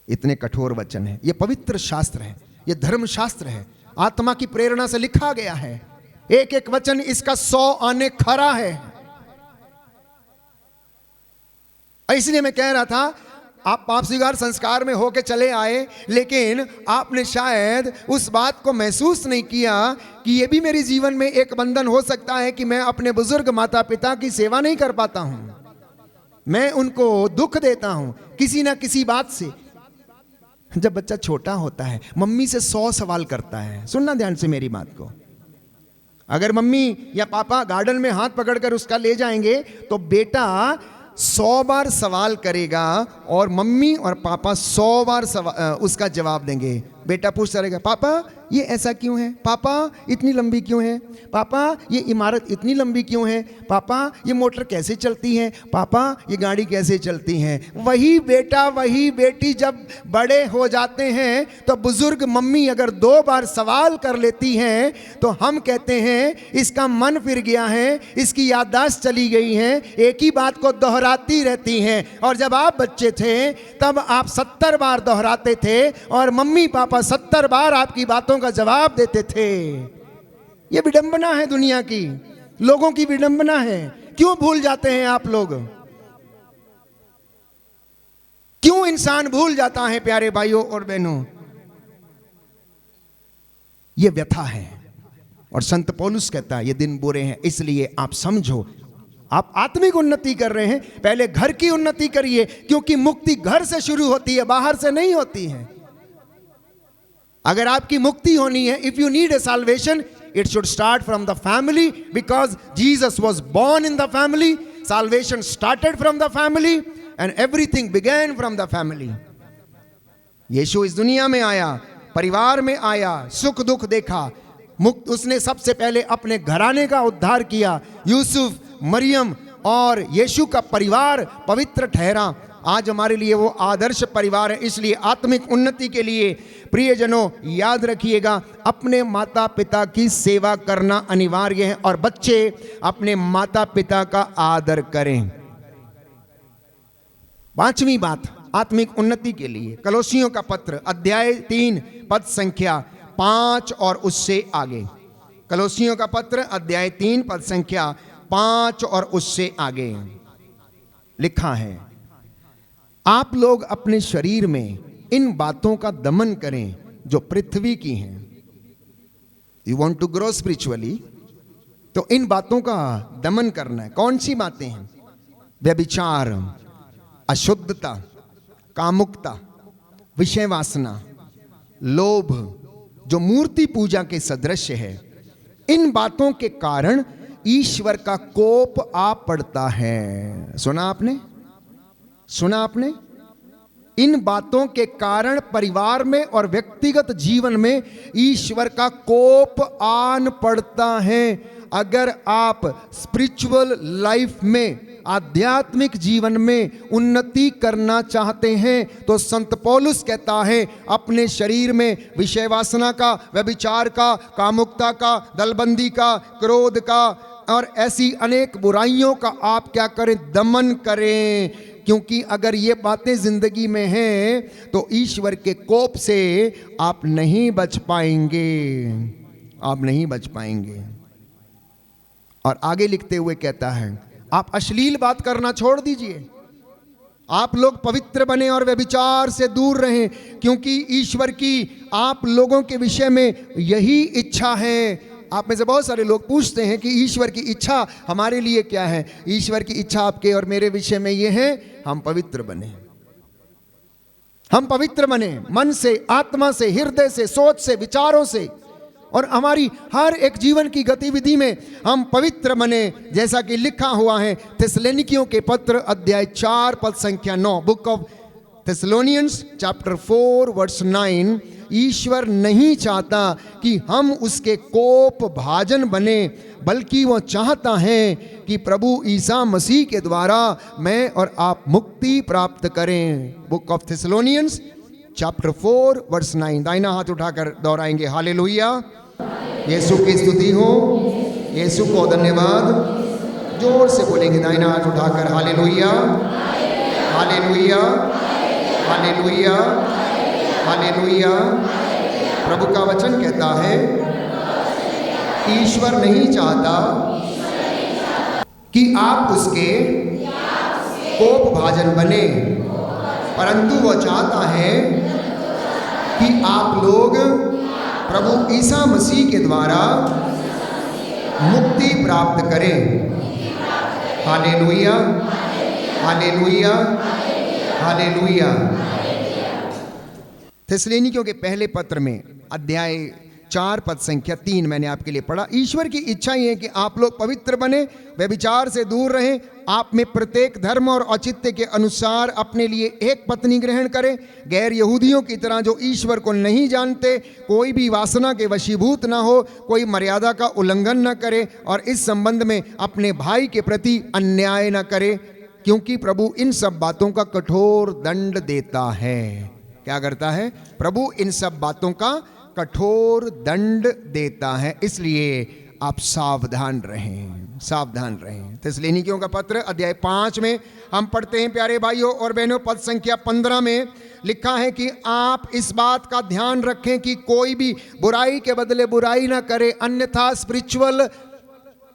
इतने कठोर वचन है, ये पवित्र शास्त्र है, ये धर्म शास्त्र है, आत्मा की प्रेरणा से लिखा गया है। एक एक वचन इसका 100 आने खरा है। इसलिए मैं कह रहा था, आप पाप स्वीकार संस्कार में होके चले आए, लेकिन आपने शायद उस बात को महसूस नहीं किया कि ये भी मेरे जीवन में एक बंधन हो सकता है कि मैं अपने बुजुर्ग माता पिता की सेवा नहीं कर पाता हूं, मैं उनको दुख देता हूं किसी ना किसी बात से। जब बच्चा छोटा होता है मम्मी से 100 सवाल करता है, सुनना ध्यान से मेरी बात को। अगर मम्मी या पापा गार्डन में हाथ पकड़कर उसका ले जाएंगे तो बेटा 100 बार सवाल करेगा और मम्मी और पापा 100 बार उसका जवाब देंगे। बेटा पूछता रहेगा, पापा ये ऐसा क्यों है, पापा इतनी लंबी क्यों है, पापा ये इमारत इतनी लंबी क्यों है, पापा ये मोटर कैसे चलती है, पापा ये गाड़ी कैसे चलती है। वही बेटा वही बेटी जब बड़े हो जाते हैं तो बुजुर्ग मम्मी अगर 2 बार सवाल कर लेती हैं तो हम कहते हैं इसका मन फिर गया है, इसकी याददाश्त चली गई है, एक ही बात को दोहराती रहती हैं। और जब आप बच्चे थे तब आप 70 बार दोहराते थे और मम्मी पापा 70 बार आपकी बातों का जवाब देते थे। यह विडंबना है, दुनिया की लोगों की विडंबना है। क्यों भूल जाते हैं आप लोग, क्यों इंसान भूल जाता है प्यारे भाइयों और बहनों? यह व्यथा है। और संत पौलुस कहता है ये दिन बुरे हैं, इसलिए आप समझो, आप आत्मिक उन्नति कर रहे हैं, पहले घर की उन्नति करिए, क्योंकि मुक्ति घर से शुरू होती है, बाहर से नहीं होती है। अगर आपकी मुक्ति होनी है, if you need a salvation, it should start from the family, because Jesus was born in the family, salvation started from the family and everything began from the family. यीशु इस दुनिया में आया, परिवार में आया, सुख दुख देखा, मुक्त, उसने सबसे पहले अपने घराने का उद्धार किया। यूसुफ, मरियम और यीशु का परिवार पवित्र ठहरा। आज हमारे लिए वो आदर्श परिवार है। इसलिए आत्मिक उन्नति के लिए प्रियजनों याद रखिएगा, अपने माता पिता की सेवा करना अनिवार्य है और बच्चे अपने माता पिता का आदर करें। पांचवी बात आत्मिक उन्नति के लिए कलोसियों का पत्र अध्याय 3 पद संख्या 5 और उससे आगे। कलोसियों का पत्र अध्याय 3 पद संख्या 5 और उससे आगे लिखा है, आप लोग अपने शरीर में इन बातों का दमन करें जो पृथ्वी की हैं। You want to grow spiritually, तो इन बातों का दमन करना है। कौन सी बातें हैं? व्यभिचार, अशुद्धता, कामुकता, विषय वासना, लोभ, जो मूर्ति पूजा के सदृश है। इन बातों के कारण ईश्वर का कोप आ पड़ता है। सुना आपने? सुना आपने? इन बातों के कारण परिवार में और व्यक्तिगत जीवन में ईश्वर का कोप आन पड़ता है। अगर आप स्पिरिचुअल लाइफ में, आध्यात्मिक जीवन में उन्नति करना चाहते हैं तो संत पौलुस कहता है अपने शरीर में विषय वासना का, व्यभिचार का, कामुकता का, दलबंदी का, क्रोध का और ऐसी अनेक बुराइयों का आप क्या करें? दमन करें। क्योंकि अगर ये बातें जिंदगी में हैं तो ईश्वर के कोप से आप नहीं बच पाएंगे, आप नहीं बच पाएंगे। और आगे लिखते हुए कहता है आप अश्लील बात करना छोड़ दीजिए, आप लोग पवित्र बने और व्यभिचार से दूर रहें, क्योंकि ईश्वर की आप लोगों के विषय में यही इच्छा है। आप में से बहुत सारे लोग पूछते हैं कि ईश्वर की इच्छा हमारे लिए क्या है? ईश्वर की इच्छा आपके और मेरे विषय में ये है, हम पवित्र बने, हम पवित्र बने मन से, आत्मा से, हृदय से, सोच से, विचारों से, और हमारी हर एक जीवन की गतिविधि में हम पवित्र बने, जैसा कि लिखा हुआ है थिस्सलुनीकियों के पत्र अध्याय 4 पद संख्या 9, book of Thessalonians chapter 4 verse 9। ईश्वर नहीं चाहता कि हम उसके कोप भाजन बने, बल्कि वो चाहता है कि प्रभु ईसा मसीह के द्वारा मैं और आप मुक्ति प्राप्त करें। Book of Thessalonians chapter 4 verse 9। दाहिना हाथ उठाकर दोहराएंगे हालेलुया। यीशु की स्तुति हो, यीशु को धन्यवाद। जोर से बोलेंगे दाहिना हाथ उठाकर हालेलुया, हालेलुया, हालेलुया, हालेलुया। प्रभु का वचन कहता है ईश्वर नहीं चाहता कि आप उसके कोप भाजन बने, परंतु वो चाहता है कि आप लोग प्रभु ईसा मसीह के द्वारा मुक्ति प्राप्त करें। Hallelujah, hallelujah, hallelujah. थिस्सलुनीकियों के पहले पत्र में अध्याय 4 पद संख्या 3 मैंने आपके लिए पढ़ा। ईश्वर की इच्छा ये है कि आप लोग पवित्र बने, व्यभिचार से दूर रहें, आप में प्रत्येक धर्म और औचित्य के अनुसार अपने लिए एक पत्नी ग्रहण करें, गैर यहूदियों की तरह जो ईश्वर को नहीं जानते, कोई भी वासना के वशीभूत ना हो, कोई मर्यादा का उल्लंघन न करे और इस संबंध में अपने भाई के प्रति अन्याय न करे, क्योंकि प्रभु इन सब बातों का कठोर दंड देता है। क्या करता है? प्रभु इन सब बातों का कठोर दंड देता है, इसलिए आप सावधान रहें, सावधान रहें। थिस्सलुनीकियों का पत्र अध्याय 5 में हम पढ़ते हैं प्यारे भाइयों और बहनों, पद संख्या 15 में लिखा है कि आप इस बात का ध्यान रखें कि कोई भी बुराई के बदले बुराई ना करे, अन्यथा स्पिरिचुअल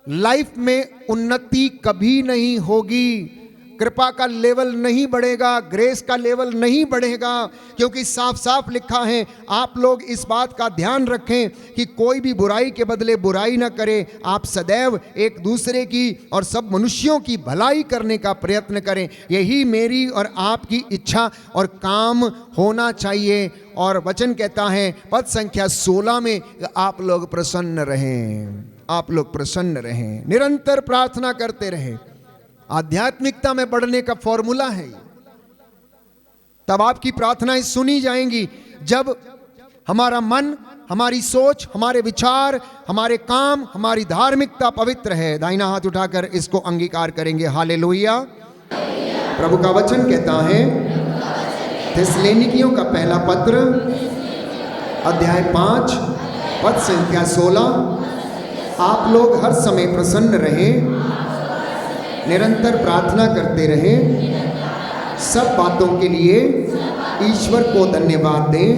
लाइफ में उन्नति कभी नहीं होगी, कृपा का लेवल नहीं बढ़ेगा, ग्रेस का लेवल नहीं बढ़ेगा, क्योंकि साफ साफ लिखा है आप लोग इस बात का ध्यान रखें कि कोई भी बुराई के बदले बुराई ना करे, आप सदैव एक दूसरे की और सब मनुष्यों की भलाई करने का प्रयत्न करें। यही मेरी और आपकी इच्छा और काम होना चाहिए। और वचन कहता है पद संख्या 16 में आप लोग प्रसन्न रहें, आप लोग प्रसन्न रहें, निरंतर प्रार्थना करते रहें। आध्यात्मिकता में बढ़ने का फॉर्मूला है। तब आपकी प्रार्थनाएं सुनी जाएंगी जब हमारा मन, हमारी सोच, हमारे विचार, हमारे काम, हमारी धार्मिकता पवित्र है। दाहिना हाथ उठाकर इसको अंगीकार करेंगे हालेलुया, प्रभु का वचन कहता है, थिस्सलुनीकियों का पहला पत्र अध्याय 5 पद संख्या 16, आप लोग हर समय प्रसन्न रहें, निरंतर प्रार्थना करते रहें, सब बातों के लिए ईश्वर को धन्यवाद दें,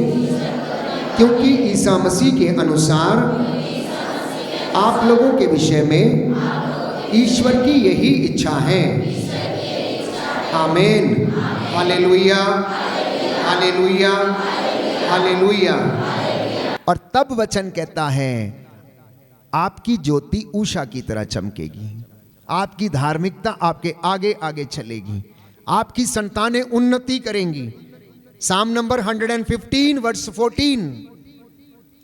क्योंकि ईसा मसीह के अनुसार आप लोगों के विषय में ईश्वर की यही इच्छा है। आमीन। Hallelujah, hallelujah, hallelujah. और तब वचन कहता है, आपकी ज्योति उषा की तरह चमकेगी, आपकी धार्मिकता आपके आगे आगे चलेगी, आपकी संतानें उन्नति करेंगी। साम नंबर 115 वर्स 14,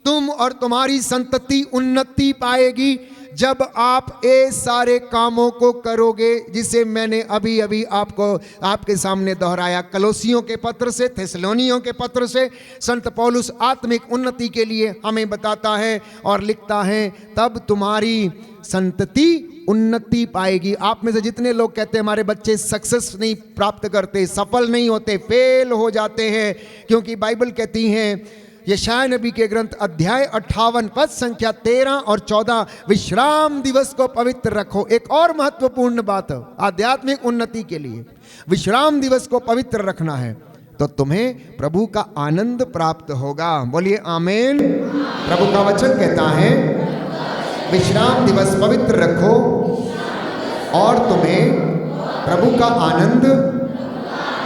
तुम और तुम्हारी संतति उन्नति पाएगी जब आप ये सारे कामों को करोगे जिसे मैंने अभी अभी आपको आपके सामने दोहराया। कलोसियों के पत्र से, थिस्सलुनीकियों के पत्र से संत पौलुस आत्मिक उन्नति के लिए हमें बताता है और लिखता है, तब तुम्हारी संतति उन्नति पाएगी। आप में से जितने लोग कहते हैं हमारे बच्चे सक्सेस नहीं प्राप्त करते, सफल नहीं होते, फेल हो जाते हैं, क्योंकि बाइबल कहती है यशायाह नबी के ग्रंथ अध्याय 58 पद संख्या 13 और 14, विश्राम दिवस को पवित्र रखो। एक और महत्वपूर्ण बात है आध्यात्मिक उन्नति के लिए, विश्राम दिवस को पवित्र रखना है तो तुम्हें प्रभु का आनंद प्राप्त होगा। बोलिए आमीन। प्रभु का वचन कहता है, विश्राम दिवस पवित्र रखो और तुम्हें प्रभु का आनंद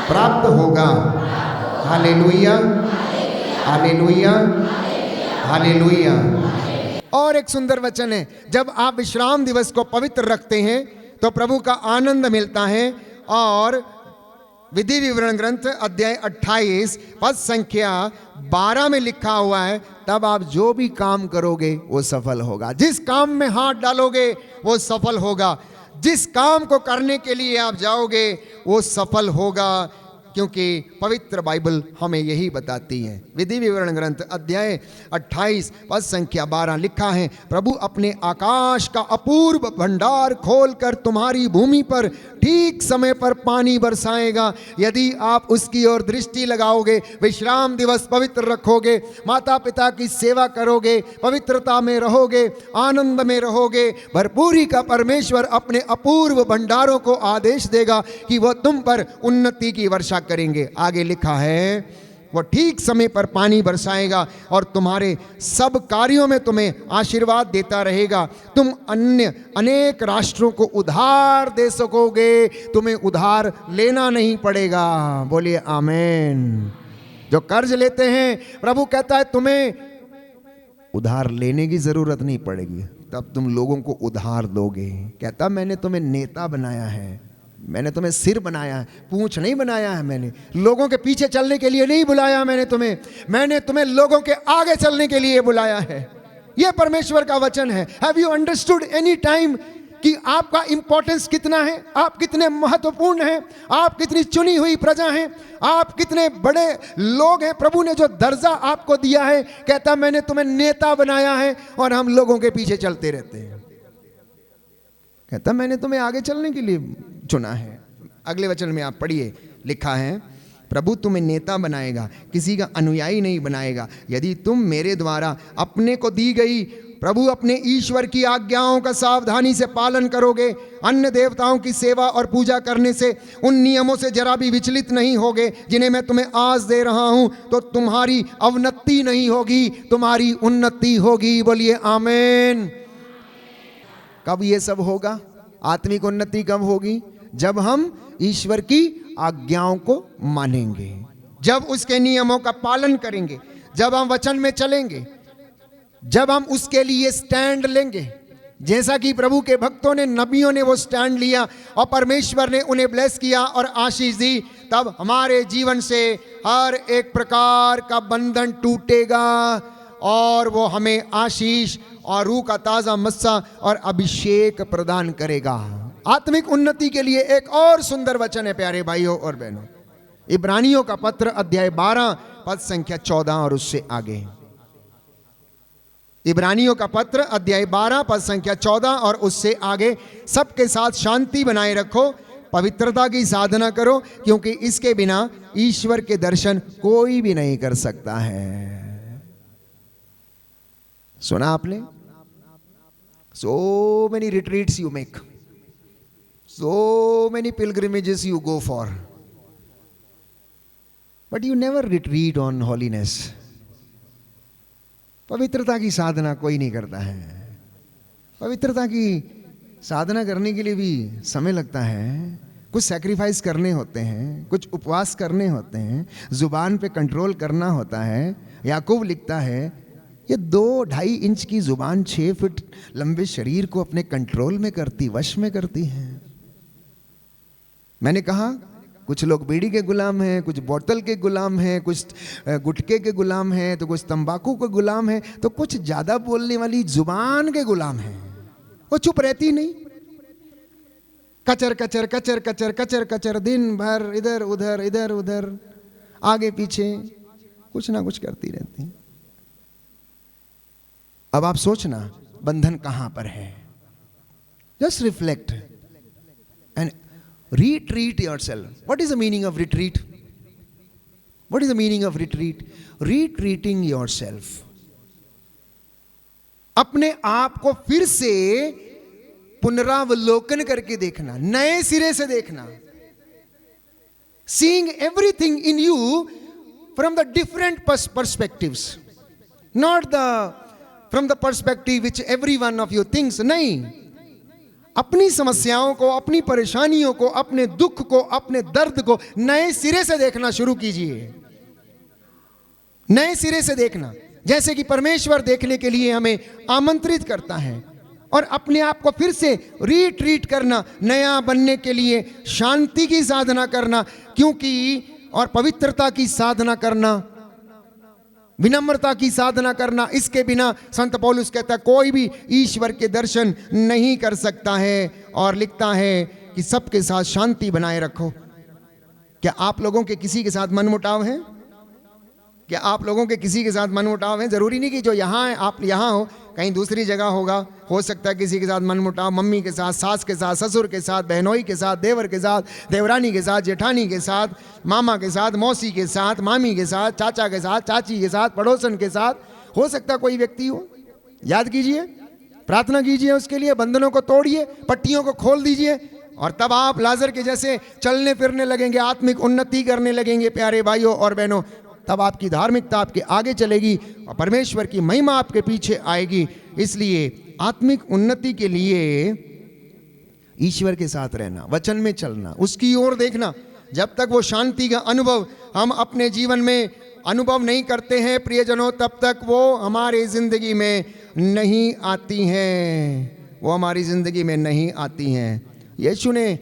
प्राप्त होगा। Hallelujah, hallelujah, hallelujah. और एक सुंदर वचन है, जब आप विश्राम दिवस को पवित्र रखते हैं तो प्रभु का आनंद मिलता है। और विधि विवरण ग्रंथ अध्याय 28 पद संख्या 12 में लिखा हुआ है, तब आप जो भी काम करोगे वो सफल होगा। जिस काम में हाथ डालोगे वो सफल होगा, जिस काम को करने के लिए आप जाओगे वो सफल होगा, क्योंकि पवित्र बाइबल हमें यही बताती है। विधि विवरण ग्रंथ अध्याय 28 पद संख्या 12 लिखा है, प्रभु अपने आकाश का अपूर्व भंडार खोलकर तुम्हारी भूमि पर ठीक समय पर पानी बरसाएगा यदि आप उसकी ओर दृष्टि लगाओगे, विश्राम दिवस पवित्र रखोगे, माता पिता की सेवा करोगे, पवित्रता में रहोगे, आनंद में रहोगे। भरपूरी का परमेश्वर अपने अपूर्व भंडारों को आदेश देगा कि वह तुम पर उन्नति की वर्षा करेंगे। आगे लिखा है, वह ठीक समय पर पानी बरसाएगा और तुम्हारे सब कार्यों में तुम्हें आशीर्वाद देता रहेगा। तुम अन्य अनेक राष्ट्रों को उधार दे सकोगे, तुम्हें उधार लेना नहीं पड़ेगा। बोलिए आमीन। जो कर्ज लेते हैं प्रभु कहता है तुम्हें उधार लेने की जरूरत नहीं पड़ेगी, तब तुम लोगों को उधार दोगे। कहता मैंने तुम्हें नेता बनाया है, मैंने तुम्हें सिर बनाया है, पूंछ नहीं बनाया है। मैंने लोगों के पीछे चलने के लिए नहीं बुलाया, मैंने तुम्हें लोगों के आगे चलने के लिए बुलाया है। यह परमेश्वर का वचन है। Have you understood any time कि आपका इंपॉर्टेंस कितना है, आप कितने महत्वपूर्ण हैं, आप कितनी चुनी हुई प्रजा हैं, आप कितने बड़े लोग हैं। प्रभु ने जो दर्जा आपको दिया है, कहता मैंने तुम्हें नेता बनाया है और हम लोगों के पीछे चलते रहते हैं। कहता मैंने तुम्हें आगे चलने के लिए चुना है। अगले वचन में आप पढ़िए, लिखा है प्रभु तुम्हें नेता बनाएगा, किसी का अनुयायी नहीं बनाएगा। यदि तुम मेरे द्वारा अपने को दी गई प्रभु अपने ईश्वर की आज्ञाओं का सावधानी से पालन करोगे, अन्य देवताओं की सेवा और पूजा करने से उन नियमों से जरा भी विचलित नहीं होगे जिन्हें मैं तुम्हें आज दे रहा हूं, तो तुम्हारी अवनति नहीं होगी, तुम्हारी उन्नति होगी। बोलिए आमीन। कब ये सब होगा? आत्मिक उन्नति कब होगी? जब हम ईश्वर की आज्ञाओं को मानेंगे, जब उसके नियमों का पालन करेंगे, जब हम वचन में चलेंगे, जब हम उसके लिए स्टैंड लेंगे। जैसा कि प्रभु के भक्तों ने, नबियों ने वो स्टैंड लिया और परमेश्वर ने उन्हें ब्लेस किया और आशीष दी, तब हमारे जीवन से हर एक प्रकार का बंधन टूटेगा और वो हमें आशीष और रूह का ताज़ा मस्सा और अभिषेक प्रदान करेगा। आत्मिक उन्नति के लिए एक और सुंदर वचन है प्यारे भाइयों और बहनों, इब्रानियों का पत्र अध्याय 12 पद संख्या 14 और उससे आगे। इब्रानियों का पत्र अध्याय 12 पद संख्या 14 और उससे आगे। सबके साथ शांति बनाए रखो, पवित्रता की साधना करो, क्योंकि इसके बिना ईश्वर के दर्शन कोई भी नहीं कर सकता है। सुना आपने? So many retreats you make, so many pilgrimages you go for, but you never retreat on holiness. पवित्रता की साधना कोई नहीं करता है। पवित्रता की साधना करने के लिए भी समय लगता है, कुछ सैक्रिफाइस करने होते हैं, कुछ उपवास करने होते हैं, जुबान पे कंट्रोल करना होता है। याकूब लिखता है ये 2-2.5 इंच की जुबान 6 फीट लंबे शरीर को अपने कंट्रोल में करती, वश में करती है। मैंने कहा कुछ लोग बीड़ी के गुलाम हैं, कुछ बोतल के गुलाम हैं, कुछ गुटखे के गुलाम हैं, तो कुछ तंबाकू के गुलाम हैं, तो कुछ ज़्यादा बोलने वाली जुबान के गुलाम हैं। वो चुप रहती नहीं, कचर कचर कचर कचर कचर कचर दिन भर इधर उधर आगे पीछे कुछ ना कुछ करती रहती। अब आप सोचना बंधन कहां पर है। Just reflect and retreat yourself. What is the meaning of retreat? What is the meaning of retreat? Retreating yourself. अपने आप को फिर से पुनरावलोकन करके देखना, नए सिरे से देखना. Seeing everything in you from the different perspectives. Not from the perspective which every one of you thinks. नहीं, अपनी समस्याओं को, अपनी परेशानियों को, अपने दुख को, अपने दर्द को नए सिरे से देखना शुरू कीजिए. नए सिरे से देखना, जैसे कि परमेश्वर देखने के लिए हमें आमंत्रित करता है. और अपने आप को फिर से रिट्रीट करना, नया बनने के लिए शांति की साधना करना, क्योंकि और पवित्रता की साधना करना, विनम्रता की साधना करना. इसके बिना संत पौलुस कहता है कोई भी ईश्वर के दर्शन नहीं कर सकता है. और लिखता है कि सबके साथ शांति बनाए रखो. क्या आप लोगों के किसी के साथ मनमुटाव है? क्या आप लोगों के किसी के साथ मनमुटाव है? जरूरी नहीं कि जो यहाँ है आप यहाँ हो, कहीं दूसरी जगह होगा. हो सकता है किसी के साथ मनमुटाव, मम्मी के साथ, सास के साथ, ससुर के साथ, बहनोई के साथ, देवर के साथ, देवरानी के साथ, जेठानी के साथ, मामा के साथ, मौसी के साथ, मामी के साथ, चाचा के साथ, चाची के साथ, पड़ोसन के साथ. हो सकता है कोई व्यक्ति हो. याद कीजिए, प्रार्थना कीजिए उसके लिए, बंधनों को तोड़िए, पट्टियों को खोल दीजिए, और तब आप लाजर के जैसे चलने फिरने लगेंगे, आत्मिक उन्नति करने लगेंगे. प्यारे भाइयों और बहनों, तब आपकी धार्मिकता आपके आगे चलेगी और परमेश्वर की महिमा आपके पीछे आएगी. इसलिए आत्मिक उन्नति के लिए ईश्वर के साथ रहना, वचन में चलना, उसकी ओर देखना. जब तक वो शांति का अनुभव हम अपने जीवन में अनुभव नहीं करते हैं प्रियजनों, तब तक वो हमारी जिंदगी में नहीं आती हैं. वो हमारी जिंदगी में नहीं आती हैं. यीशु ने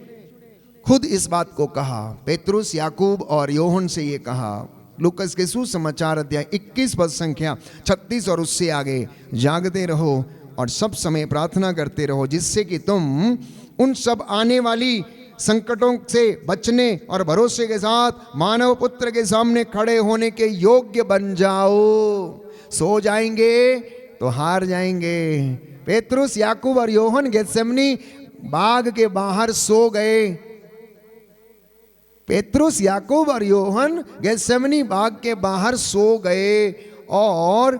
खुद इस बात को कहा. पेतरुस, याकूब और योहन से ये कहा. लूकस के सुसमाचार अध्याय 21 पद संख्या 36 और उससे आगे, जागते रहो और सब समय प्रार्थना करते रहो, जिससे कि तुम उन सब आने वाली संकटों से बचने और भरोसे के साथ मानव पुत्र के सामने खड़े होने के योग्य बन जाओ. सो जाएंगे तो हार जाएंगे. पेतरुस, याकूब और योहन गेत्सेमनी बाग के बाहर सो गए. पेतरुस, याकूब और योहन गेत्सेमनी बाग के बाहर सो गए और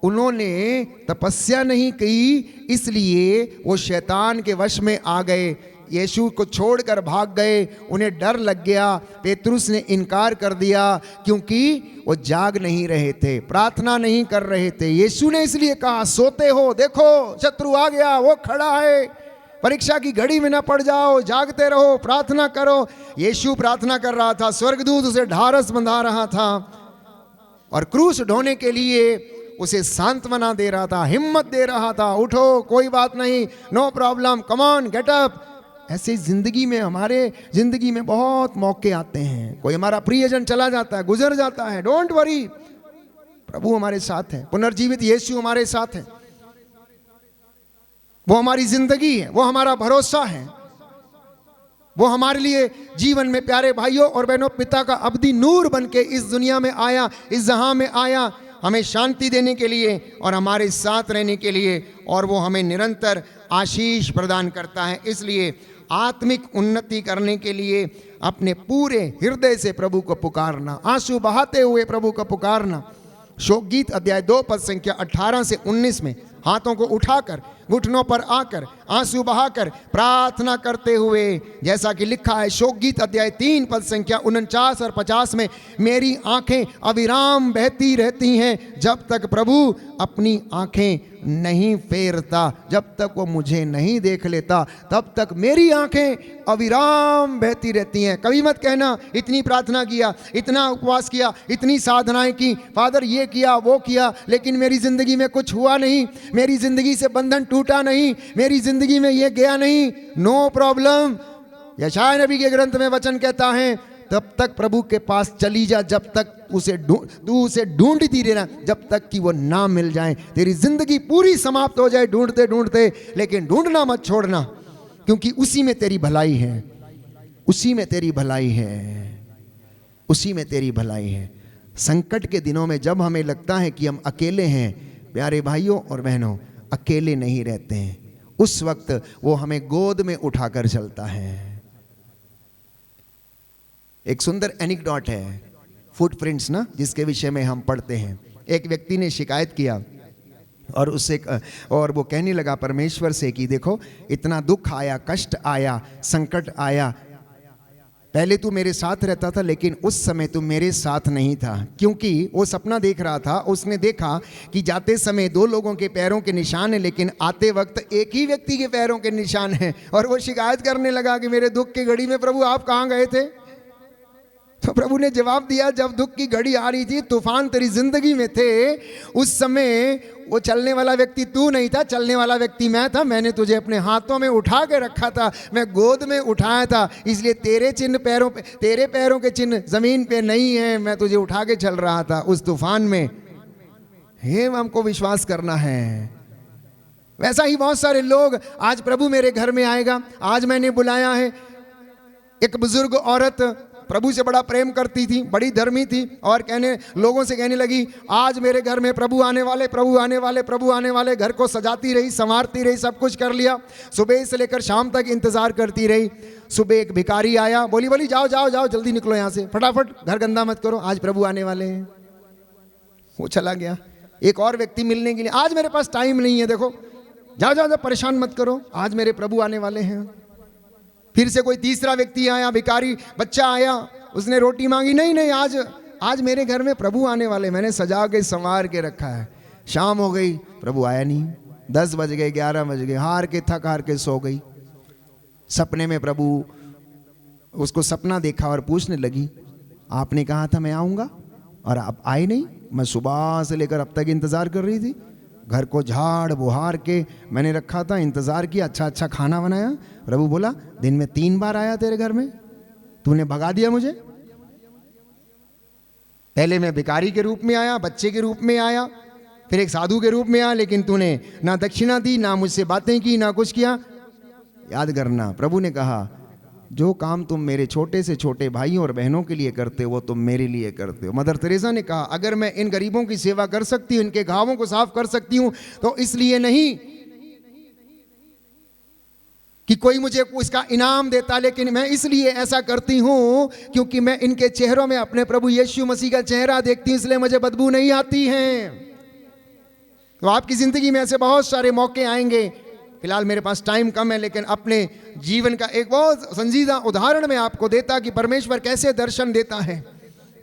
उन्होंने तपस्या नहीं की, इसलिए वो शैतान के वश में आ गए. यीशु को छोड़कर भाग गए. उन्हें डर लग गया. पेतरुस ने इनकार कर दिया क्योंकि वो जाग नहीं रहे थे, प्रार्थना नहीं कर रहे थे. यीशु ने इसलिए कहा, सोते हो, देखो शत्रु आ गया, वो खड़ा है, परीक्षा की घड़ी में ना पड़ जाओ, जागते रहो, प्रार्थना करो. यीशु प्रार्थना कर रहा था, स्वर्गदूत उसे ढारस बंधा रहा था और क्रूस ढोने के लिए उसे सांत्वना दे रहा था, हिम्मत दे रहा था. उठो, कोई बात नहीं, no problem, come on, get up. ऐसे जिंदगी में, हमारे जिंदगी में बहुत मौके आते हैं. कोई हमारा प्रियजन चला जाता है, गुजर जाता है, डोंट वरी, प्रभु हमारे साथ है. पुनर्जीवित यीशु हमारे साथ है. वो हमारी जिंदगी है, वो हमारा भरोसा है. वो हमारे लिए जीवन में, प्यारे भाइयों और बहनों, पिता का अब्दी नूर बन के इस दुनिया में आया, इस जहां में आया, हमें शांति देने के लिए और हमारे साथ रहने के लिए. और वो हमें निरंतर आशीष प्रदान करता है. इसलिए आत्मिक उन्नति करने के लिए अपने पूरे हृदय से प्रभु को पुकारना, आंसू बहाते हुए प्रभु को पुकारना। शोक गीत अध्याय 2 पद संख्या 18 से 19 में हाथों को उठाकर घुटनों पर आकर आंसू बहाकर प्रार्थना करते हुए, जैसा कि लिखा है शोक गीत अध्याय 3 पद संख्या 49 और 50 में, मेरी आंखें अविराम बहती रहती हैं जब तक प्रभु अपनी आंखें नहीं फेरता, जब तक वो मुझे नहीं देख लेता तब तक मेरी आंखें अविराम बहती रहती हैं। कभी मत कहना इतनी प्रार्थना किया, इतना उपवास किया, इतनी साधनाएं की, फादर ये किया वो किया, लेकिन मेरी जिंदगी में कुछ हुआ नहीं, मेरी जिंदगी से बंधन टूटा नहीं, मेरी जिंदगी में ये गया नहीं। No problem. यशायाह नबी के ग्रंथ में वचन कहता है तब तक प्रभु के पास चली जा, जब तक तू उसे ढूंढती रहना जब तक कि वो ना मिल जाए। तेरी जिंदगी पूरी समाप्त हो जाए ढूंढते ढूंढते, लेकिन ढूंढना मत छोड़ना, क्योंकि उसी में तेरी भलाई है, उसी में तेरी भलाई है, उसी में तेरी भलाई है। संकट के दिनों में जब हमें लगता है कि हम अकेले हैं, प्यारे भाइयों और बहनों, अकेले नहीं रहते हैं। उस वक्त वो हमें गोद में उठाकर चलता है। एक सुंदर एनेक्डोट है, फुटप्रिंट्स ना, जिसके विषय में हम पढ़ते हैं। एक व्यक्ति ने शिकायत किया और वो कहने लगा परमेश्वर से कि देखो इतना दुख आया, कष्ट आया, संकट आया, पहले तू मेरे साथ रहता था लेकिन उस समय तू मेरे साथ नहीं था। क्योंकि वो सपना देख रहा था, उसने देखा कि जाते समय 2 लोगों के पैरों के निशान हैं, लेकिन आते वक्त एक ही व्यक्ति के पैरों के निशान हैं। और वो शिकायत करने लगा कि मेरे दुख की घड़ी में प्रभु आप कहाँ गए थे? तो प्रभु ने जवाब दिया, जब दुख की घड़ी आ रही थी, तूफान तेरी जिंदगी में थे, उस समय वो चलने वाला व्यक्ति तू नहीं था, चलने वाला व्यक्ति मैं था। मैंने तुझे अपने हाथों में उठा के रखा था, मैं गोद में उठाया था, इसलिए तेरे चिन्ह पैरों पे, तेरे पैरों के चिन्ह जमीन पे नहीं है, मैं तुझे उठा के चल रहा था उस तूफान में। हे हमको विश्वास करना है। वैसा ही बहुत सारे लोग, आज प्रभु मेरे घर में आएगा, आज मैंने बुलाया है। एक बुजुर्ग औरत प्रभु से बड़ा प्रेम करती थी, बड़ी धर्मी थी, और लोगों से कहने लगी आज मेरे घर में प्रभु आने वाले, प्रभु आने वाले, प्रभु आने वाले। घर को सजाती रही, संवारती रही, सब कुछ कर लिया। सुबह से लेकर शाम तक इंतजार करती रही। सुबह एक भिखारी आया, बोली जाओ जाओ जाओ, जल्दी निकलो यहाँ से, फटाफट, घर गंदा मत करो, आज प्रभु आने वाले हैं। वो चला गया। एक और व्यक्ति मिलने के लिए, आज मेरे पास टाइम नहीं है, देखो जाओ जाओ, परेशान मत करो, आज मेरे प्रभु आने वाले हैं। फिर से कोई तीसरा व्यक्ति आया, भिखारी बच्चा आया, उसने रोटी मांगी, नहीं आज मेरे घर में प्रभु आने वाले, मैंने सजा के संवार के रखा है। शाम हो गई, प्रभु आया नहीं। 10 बज गए, 11 बज गए, थक हार के सो गई। सपने में प्रभु उसको सपना देखा और पूछने लगी, आपने कहा था मैं आऊँगा और आप आए नहीं, मैं सुबह से लेकर अब तक इंतज़ार कर रही थी, घर को झाड़ बुहार के मैंने रखा था, इंतज़ार किया, अच्छा खाना बनाया। प्रभु बोला दिन में 3 बार आया तेरे घर में, तूने भगा दिया मुझे। पहले मैं भिखारी के रूप में आया, बच्चे के रूप में आया, फिर एक साधु के रूप में आया, लेकिन तूने ना दक्षिणा दी, ना मुझसे बातें की, ना कुछ किया। याद करना, प्रभु ने कहा जो काम तुम मेरे छोटे से छोटे भाइयों और बहनों के लिए करते हो वो तुम मेरे लिए करते हो। मदर तेरेसा ने कहा अगर मैं इन गरीबों की सेवा कर सकती हूँ, इनके घावों को साफ कर सकती हूँ, तो इसलिए नहीं कि कोई मुझे इसका इनाम देता, लेकिन मैं इसलिए ऐसा करती हूँ क्योंकि मैं इनके चेहरों में अपने प्रभु यीशु मसीह का चेहरा देखती हूँ, इसलिए मुझे बदबू नहीं आती है। तो आपकी जिंदगी में ऐसे बहुत सारे मौके आएंगे। फिलहाल मेरे पास टाइम कम है, लेकिन अपने जीवन का एक बहुत संजीदा उदाहरण मैं आपको देता कि परमेश्वर कैसे दर्शन देता है,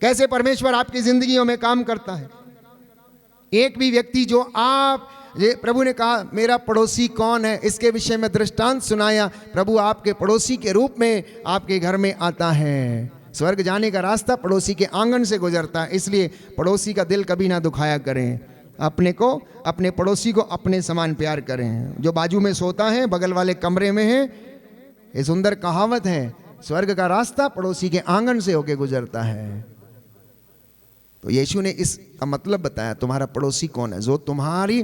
कैसे परमेश्वर आपकी जिंदगियों में काम करता है। एक भी व्यक्ति जो प्रभु ने कहा मेरा पड़ोसी कौन है, इसके विषय में दृष्टांत सुनाया। प्रभु आपके पड़ोसी के रूप में आपके घर में आता है। स्वर्ग जाने का रास्ता पड़ोसी के आंगन से गुजरता है, इसलिए पड़ोसी का दिल कभी ना दुखाया करें। अपने पड़ोसी को अपने समान प्यार करें। जो बाजू में सोता है, बगल वाले कमरे में है, ये सुंदर कहावत है, स्वर्ग का रास्ता पड़ोसी के आंगन से होके गुजरता है। तो यीशु ने इसका मतलब बताया, तुम्हारा पड़ोसी कौन है? जो तुम्हारी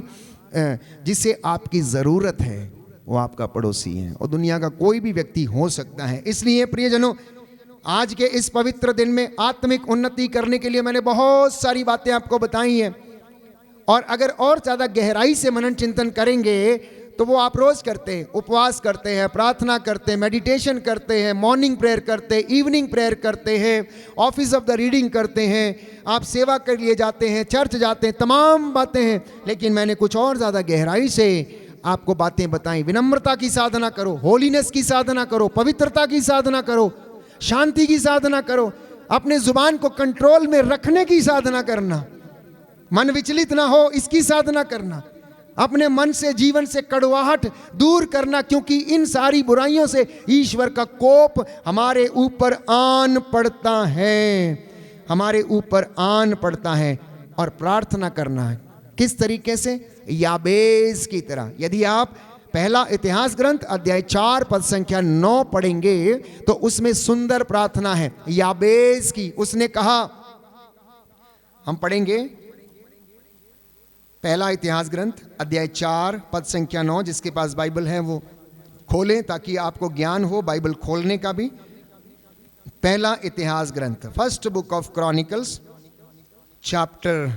जिसे आपकी ज़रूरत है वो आपका पड़ोसी है, और दुनिया का कोई भी व्यक्ति हो सकता है। इसलिए प्रियजनों, आज के इस पवित्र दिन में आत्मिक उन्नति करने के लिए मैंने बहुत सारी बातें आपको बताई हैं, और अगर और ज़्यादा गहराई से मनन चिंतन करेंगे तो वो आप रोज करते हैं, उपवास करते हैं, प्रार्थना करते हैं, मेडिटेशन करते हैं, मॉर्निंग प्रेयर करते हैं, इवनिंग प्रेयर करते हैं, ऑफिस ऑफ द रीडिंग करते हैं, आप सेवा के लिए जाते हैं, चर्च जाते हैं, तमाम बातें हैं। लेकिन मैंने कुछ और ज़्यादा गहराई से आपको बातें बताई। विनम्रता की साधना करो, होलीनेस की साधना करो, पवित्रता की साधना करो, शांति की साधना करो, अपने जुबान को कंट्रोल में रखने की साधना करना, मन विचलित ना हो इसकी साधना करना, अपने मन से, जीवन से कड़वाहट दूर करना, क्योंकि इन सारी बुराइयों से ईश्वर का कोप हमारे ऊपर आन पड़ता है, हमारे ऊपर आन पड़ता है। और प्रार्थना करना है किस तरीके से? याबेस की तरह। यदि आप पहला इतिहास ग्रंथ अध्याय 4 पद संख्या 9 पढ़ेंगे तो उसमें सुंदर प्रार्थना है याबेस की। उसने कहा, हम पढ़ेंगे पहला इतिहास ग्रंथ अध्याय 4 पद संख्या 9। जिसके पास बाइबल है वो खोलें ताकि आपको ज्ञान हो बाइबल खोलने का भी। पहला इतिहास ग्रंथ, first book of chronicles chapter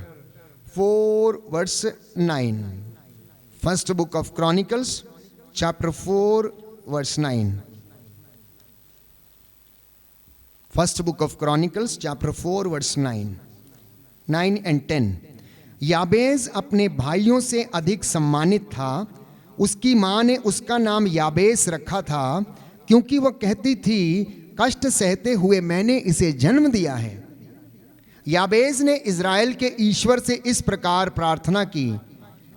4 verse 9। First book of chronicles chapter 4 verse 9। First book of chronicles chapter 4 verse 9 and 10। याबेज अपने भाइयों से अधिक सम्मानित था। उसकी माँ ने उसका नाम याबेस रखा था, क्योंकि वह कहती थी, कष्ट सहते हुए मैंने इसे जन्म दिया है। याबेज ने इज़राइल के ईश्वर से इस प्रकार प्रार्थना की,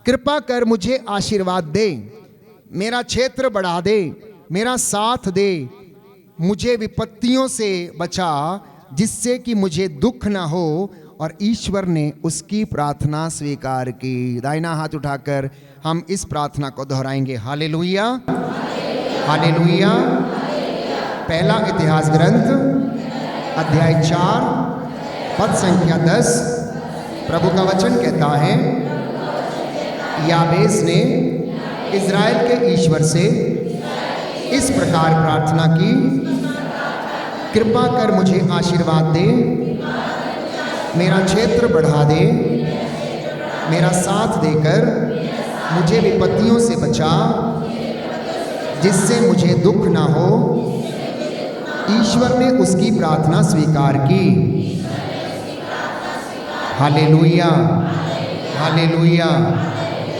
कृपा कर मुझे आशीर्वाद दे, मेरा क्षेत्र बढ़ा दे, मेरा साथ दे, मुझे विपत्तियों से बचा, जिससे कि मुझे दुख ना हो। और ईश्वर ने उसकी प्रार्थना स्वीकार की। दाहिना हाथ उठाकर हम इस प्रार्थना को दोहराएंगे, हालेलुया, हालेलुया। पहला इतिहास ग्रंथ अध्याय 4 पद संख्या 10। प्रभु का वचन कहता है, याबेस ने इज़राइल के ईश्वर से इस प्रकार प्रार्थना की, कृपा कर मुझे आशीर्वाद दे, मेरा क्षेत्र बढ़ा दे, मेरा साथ देकर मुझे विपत्तियों से बचा, जिससे मुझे दुख ना हो। ईश्वर ने उसकी प्रार्थना स्वीकार की। Hallelujah, hallelujah,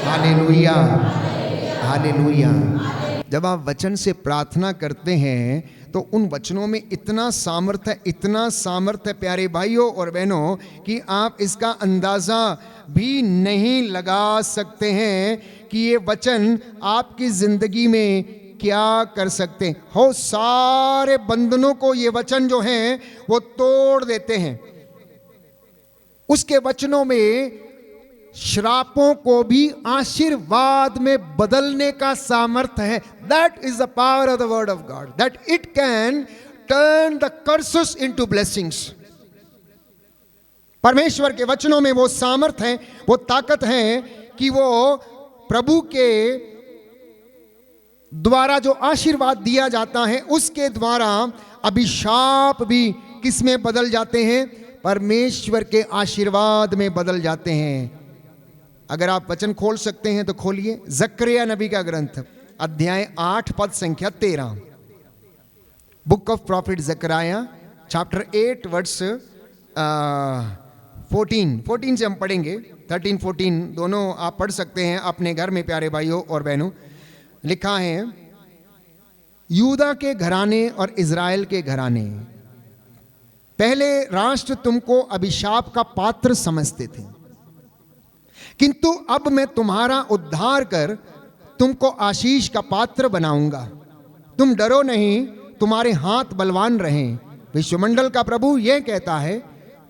hallelujah, hallelujah. जब आप वचन से प्रार्थना करते हैं तो उन वचनों में इतना सामर्थ्य, इतना सामर्थ्य प्यारे भाइयों और बहनों कि आप इसका अंदाज़ा भी नहीं लगा सकते हैं कि ये वचन आपकी ज़िंदगी में क्या कर सकते हैं। हो सारे बंधनों को ये वचन जो हैं वो तोड़ देते हैं। उसके वचनों में श्रापों को भी आशीर्वाद में बदलने का सामर्थ्य है। That is the power of the word of God, that it can turn the curses into blessings. परमेश्वर के वचनों में वो सामर्थ्य है, वो ताकत है कि वो प्रभु के द्वारा जो आशीर्वाद दिया जाता है उसके द्वारा अभिशाप भी किस में बदल जाते हैं? परमेश्वर के आशीर्वाद में बदल जाते हैं। अगर आप वचन खोल सकते हैं तो खोलिए, जकरिया नबी का ग्रंथ अध्याय 8 पद संख्या 13। बुक ऑफ प्रॉफिट जकरिया चैप्टर 8 वर्स 14 से हम पढ़ेंगे। 13-14 दोनों आप पढ़ सकते हैं अपने घर में प्यारे भाइयों और बहनों। लिखा है, यूदा के घराने और इज़राइल के घराने, पहले राष्ट्र तुमको अभिशाप का पात्र समझते थे, किंतु अब मैं तुम्हारा उद्धार कर तुमको आशीष का पात्र बनाऊंगा। तुम डरो नहीं, तुम्हारे हाथ बलवान रहें। विश्वमंडल का प्रभु यह कहता है,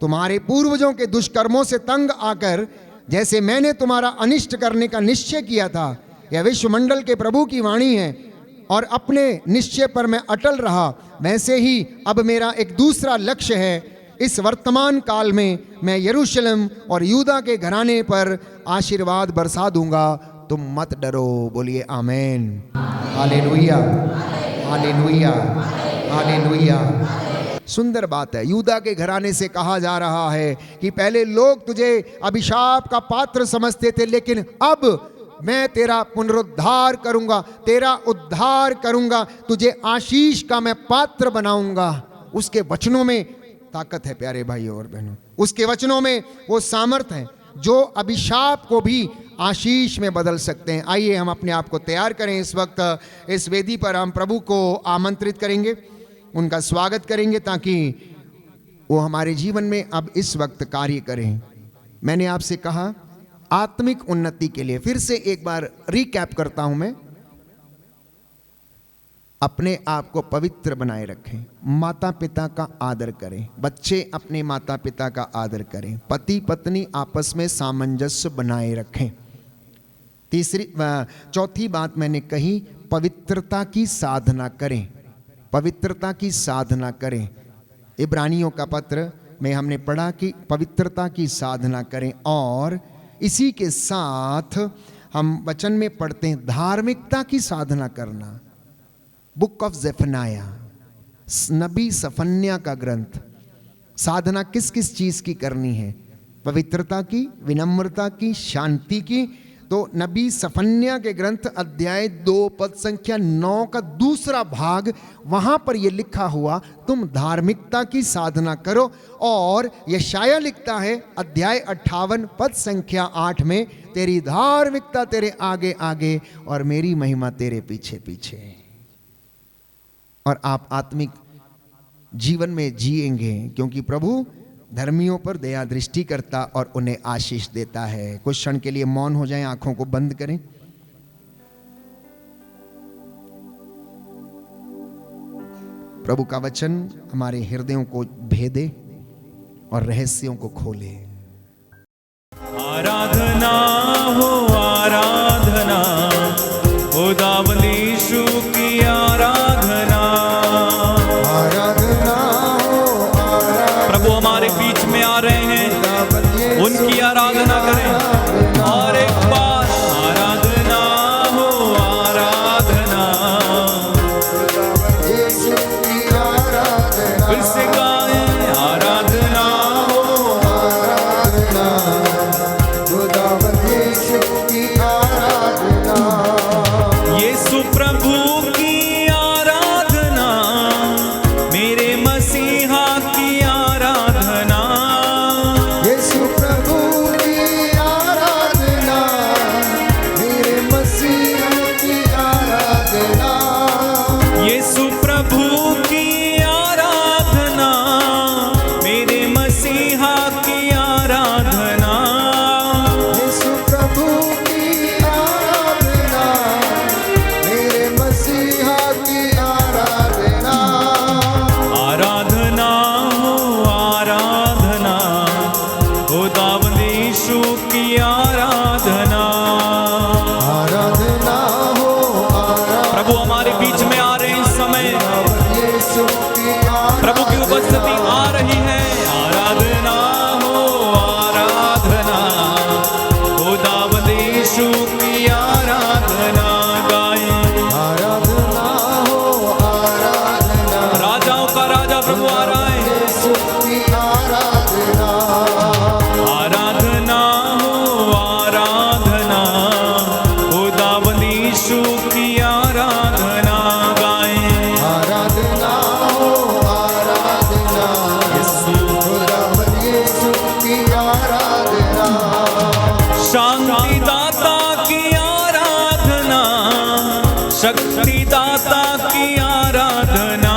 तुम्हारे पूर्वजों के दुष्कर्मों से तंग आकर जैसे मैंने तुम्हारा अनिष्ट करने का निश्चय किया था, यह विश्वमंडल के प्रभु की वाणी है, और अपने निश्चय पर मैं अटल रहा, वैसे ही अब मेरा एक दूसरा लक्ष्य है। इस वर्तमान काल में मैं यरूशलेम और यूदा के घराने पर आशीर्वाद बरसा दूंगा, तुम मत डरो। बोलिए आमीन, हालेलुया, हालेलुया, हालेलुया। सुंदर बात है। यूदा के घराने से कहा जा रहा है कि पहले लोग तुझे अभिशाप का पात्र समझते थे, लेकिन अब मैं तेरा पुनरुद्धार करूंगा, तेरा उद्धार करूंगा, तुझे आशीष का मैं पात्र बनाऊंगा। उसके वचनों में ताकत है प्यारे भाइयों और बहनों, उसके वचनों में वो सामर्थ है जो अभिशाप को भी आशीष में बदल सकते हैं। आइए हम अपने आप को तैयार करें। इस वक्त इस वेदी पर हम प्रभु को आमंत्रित करेंगे, उनका स्वागत करेंगे ताकि वो हमारे जीवन में अब इस वक्त कार्य करें। मैंने आपसे कहा आत्मिक उन्नति के लिए, फिर से एक बार रिकैप करता हूं मैं, अपने आप को पवित्र बनाए रखें, माता पिता का आदर करें, बच्चे अपने माता पिता का आदर करें, पति पत्नी आपस में सामंजस्य बनाए रखें। चौथी बात मैंने कही, पवित्रता की साधना करें, पवित्रता की साधना करें। इब्रानियों का पत्र में हमने पढ़ा कि पवित्रता की साधना करें, और इसी के साथ हम वचन में पढ़ते हैं धार्मिकता की साधना करना। बुक ऑफ ज़ेफनाया, नबी सफन्या का ग्रंथ। साधना किस किस चीज की करनी है? पवित्रता की, विनम्रता की, शांति की। तो नबी सफन्या के ग्रंथ अध्याय 2 पद संख्या 9 का दूसरा भाग, वहां पर यह लिखा हुआ तुम धार्मिकता की साधना करो। और यशाया लिखता है अध्याय 58 पद संख्या 8 में, तेरी धार्मिकता तेरे आगे आगे और मेरी महिमा तेरे पीछे पीछे। और आप आत्मिक जीवन में जिएंगे क्योंकि प्रभु धर्मियों पर दया दृष्टि करता और उन्हें आशीष देता है। कुछ क्षण के लिए मौन हो जाएं, आंखों को बंद करें। प्रभु का वचन हमारे हृदयों को भेदे और रहस्यों को खोले। आराधना हो आराधना, ओ दावलीशु की आराधना। आराधना हो आराधना, प्रभु हमारे बीच में आ रहे हैं, उनकी आराधना करें। और एक बार आराधना हो आराधना, फिर से गाएं आराधना हो आराधना, यीशु प्रभु की आराधना, मेरे मसीहा की आराधना। यीशु प्रभु की आराधना, मेरे मसीहा की आराधना। यीशु प्रभु की आराधना, मेरे मसीहा की आराधना। यीशु प्रभु की आराधना, मेरे मसीहा की आराधना। आराधना हो आराधना, ओ दावलीशु की आराधना। आराधना हो आराधना, प्रभु हमारे बीच में आ रहे हैं इस समय, यीशु की आराधना। प्रभु की उपस्थिति आ रही है। आराधना हो आराधना, ओ दावलीशु की आराधना गाएं। आराधना हो आराधना, राजाओं का राजा प्रभु आ रहा है। यीशु की आराधना। आराधना हो आराधना, ओ दावलीशु की आराधना गाएं। आराधना हो आराधना, यीशु की आराधना। शांति दाता की आराधना, शक्ति दाता की आराधना।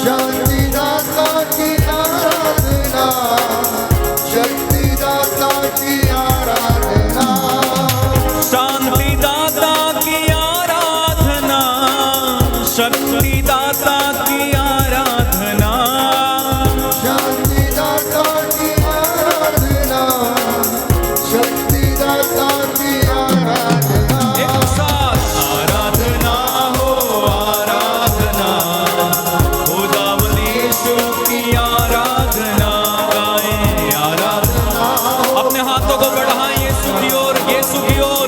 शांति दाता की आराधना, शक्ति दाता की आराधना। शांति दाता की आराधना, शक्ति दाता की आराधना। शांति दाता की आराधना, शक्ति दाता की आराधना। एक साथ आराधना हो आराधना, ओ दावलीशु की आराधना गाएं। आराधना, अपने हाथों को बढ़ाएं यीशु की ओर, यीशु की ओर।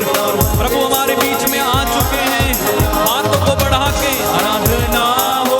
प्रभु हमारे बीच में आ चुके हैं, हाथों को बढ़ा के आराधना हो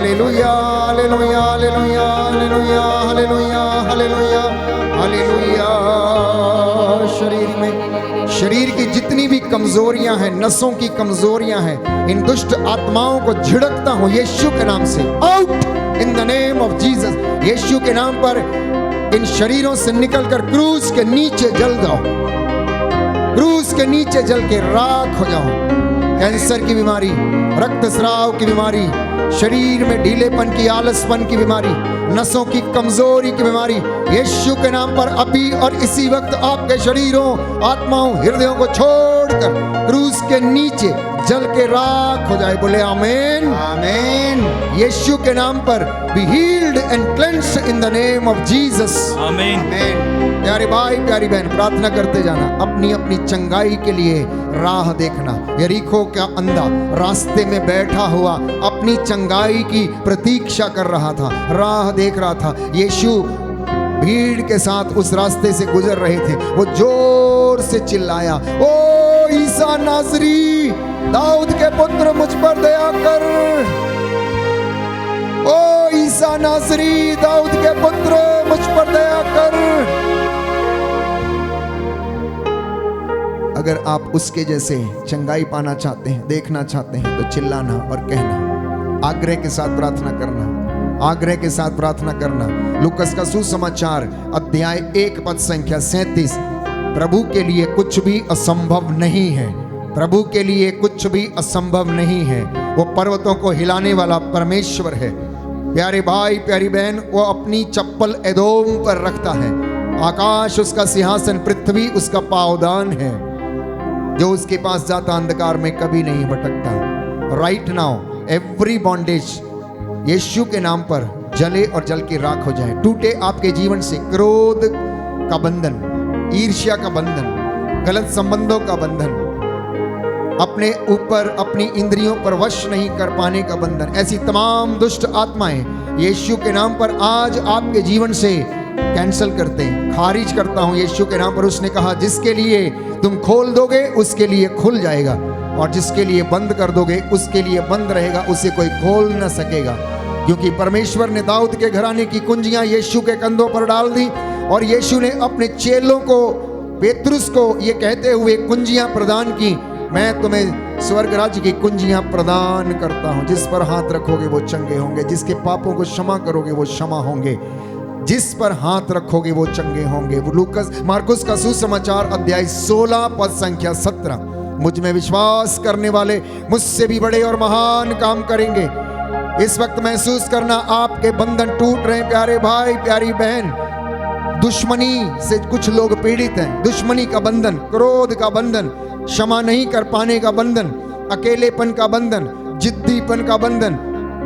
hallelujah hallelujah hallelujah hallelujah hallelujah hallelujah hallelujah. शरीर की जितनी भी कमजोरियां हैं, नसों की कमजोरियां हैं, इन दुष्ट आत्माओं को झिड़कता हूं यीशु के नाम से, out in the name of Jesus. यीशु के नाम पर इन शरीरों से निकलकर क्रूस के नीचे जल जाओ, क्रूस के नीचे जल के राख हो जाओ। कैंसर की बीमारी, रक्तस्राव की बीमारी, शरीर में ढीलेपन की, आलसपन की बीमारी, नसों की कमजोरी की बीमारी, यीशु के नाम पर अभी और इसी वक्त आपके शरीरों, आत्माओं, हृदयों को छोड़कर क्रूस के नीचे जल के राख हो जाए। बोले आमीन आमीन। यीशु के नाम पर be healed and cleansed in the name of Jesus. आमीन। प्यारे भाई प्यारी बहन, प्रार्थना करते जाना, अपनी अपनी चंगाई के लिए राह देखना। यरीको का अंधा रास्ते में बैठा हुआ अपनी चंगाई की प्रतीक्षा कर रहा था, राह देख रहा था। यीशु भीड़ के साथ उस रास्ते से गुजर रहे थे। वो जोर से चिल्लाया, ओ ईसा नासरी, दाऊद के पुत्र, मुझ पर दया कर। ओ ईसा नासरी, दाऊद के पुत्र, मुझ पर दया कर। अगर आप उसके जैसे चंगाई पाना चाहते हैं, देखना चाहते हैं, तो चिल्लाना और कहना, आग्रह के साथ प्रार्थना करना, आग्रह के साथ प्रार्थना करना। लूकस का सुसमाचार अध्याय 1 पद संख्या 37। प्रभु के लिए कुछ भी असंभव नहीं है, प्रभु के लिए कुछ भी असंभव नहीं है। वो पर्वतों को हिलाने वाला परमेश्वर है। प्यारे भाई प्यारी बहन, वो अपनी चप्पल एदोम पर रखता है। आकाश उसका सिंहासन, पृथ्वी उसका पावदान है। जो उसके पास जाता अंधकार में कभी नहीं भटकता। राइट नाउ एवरी बॉन्डेज यीशु के नाम पर जले और जल के राख हो जाए। टूटे आपके जीवन से क्रोध का बंधन, ईर्ष्या का बंधन, गलत संबंधों का बंधन, अपने ऊपर अपनी इंद्रियों पर वश नहीं कर पाने का बंधन। ऐसी तमाम दुष्ट आत्माएं यीशु के नाम पर आज आपके जीवन से कैंसिल करते हैं, खारिज करता हूं यीशु के नाम पर। उसने कहा, जिसके लिए तुम खोल दोगे उसके लिए खुल जाएगा, और जिसके लिए बंद कर दोगे उसके लिए बंद रहेगा, उसे कोई खोल न सकेगा। क्योंकि परमेश्वर ने दाऊद के घराने की कुंजियां यीशु के कंधों पर डाल दी, और यीशु ने अपने चेलों को, पेतरुस को ये कहते हुए कुंजियां प्रदान की, मैं तुम्हें स्वर्ग राज्य की कुंजियां प्रदान करता हूं। जिस पर हाथ रखोगे वो चंगे होंगे, जिसके पापों को क्षमा करोगे वो क्षमा होंगे, जिस पर हाथ रखोगे वो चंगे होंगे। वो लूकस मार्कुस का सुसमाचार अध्याय 16 पद संख्या 17। मुझ में विश्वास करने वाले मुझसे भी बड़े और महान काम करेंगे। इस वक्त महसूस करना, आपके बंधन टूट रहे हैं प्यारे भाई प्यारी बहन। दुश्मनी से कुछ लोग पीड़ित हैं, दुश्मनी का बंधन, क्रोध का बंधन, क्षमा नहीं कर पाने का बंधन, अकेलेपन का बंधन, जिद्दीपन का बंधन,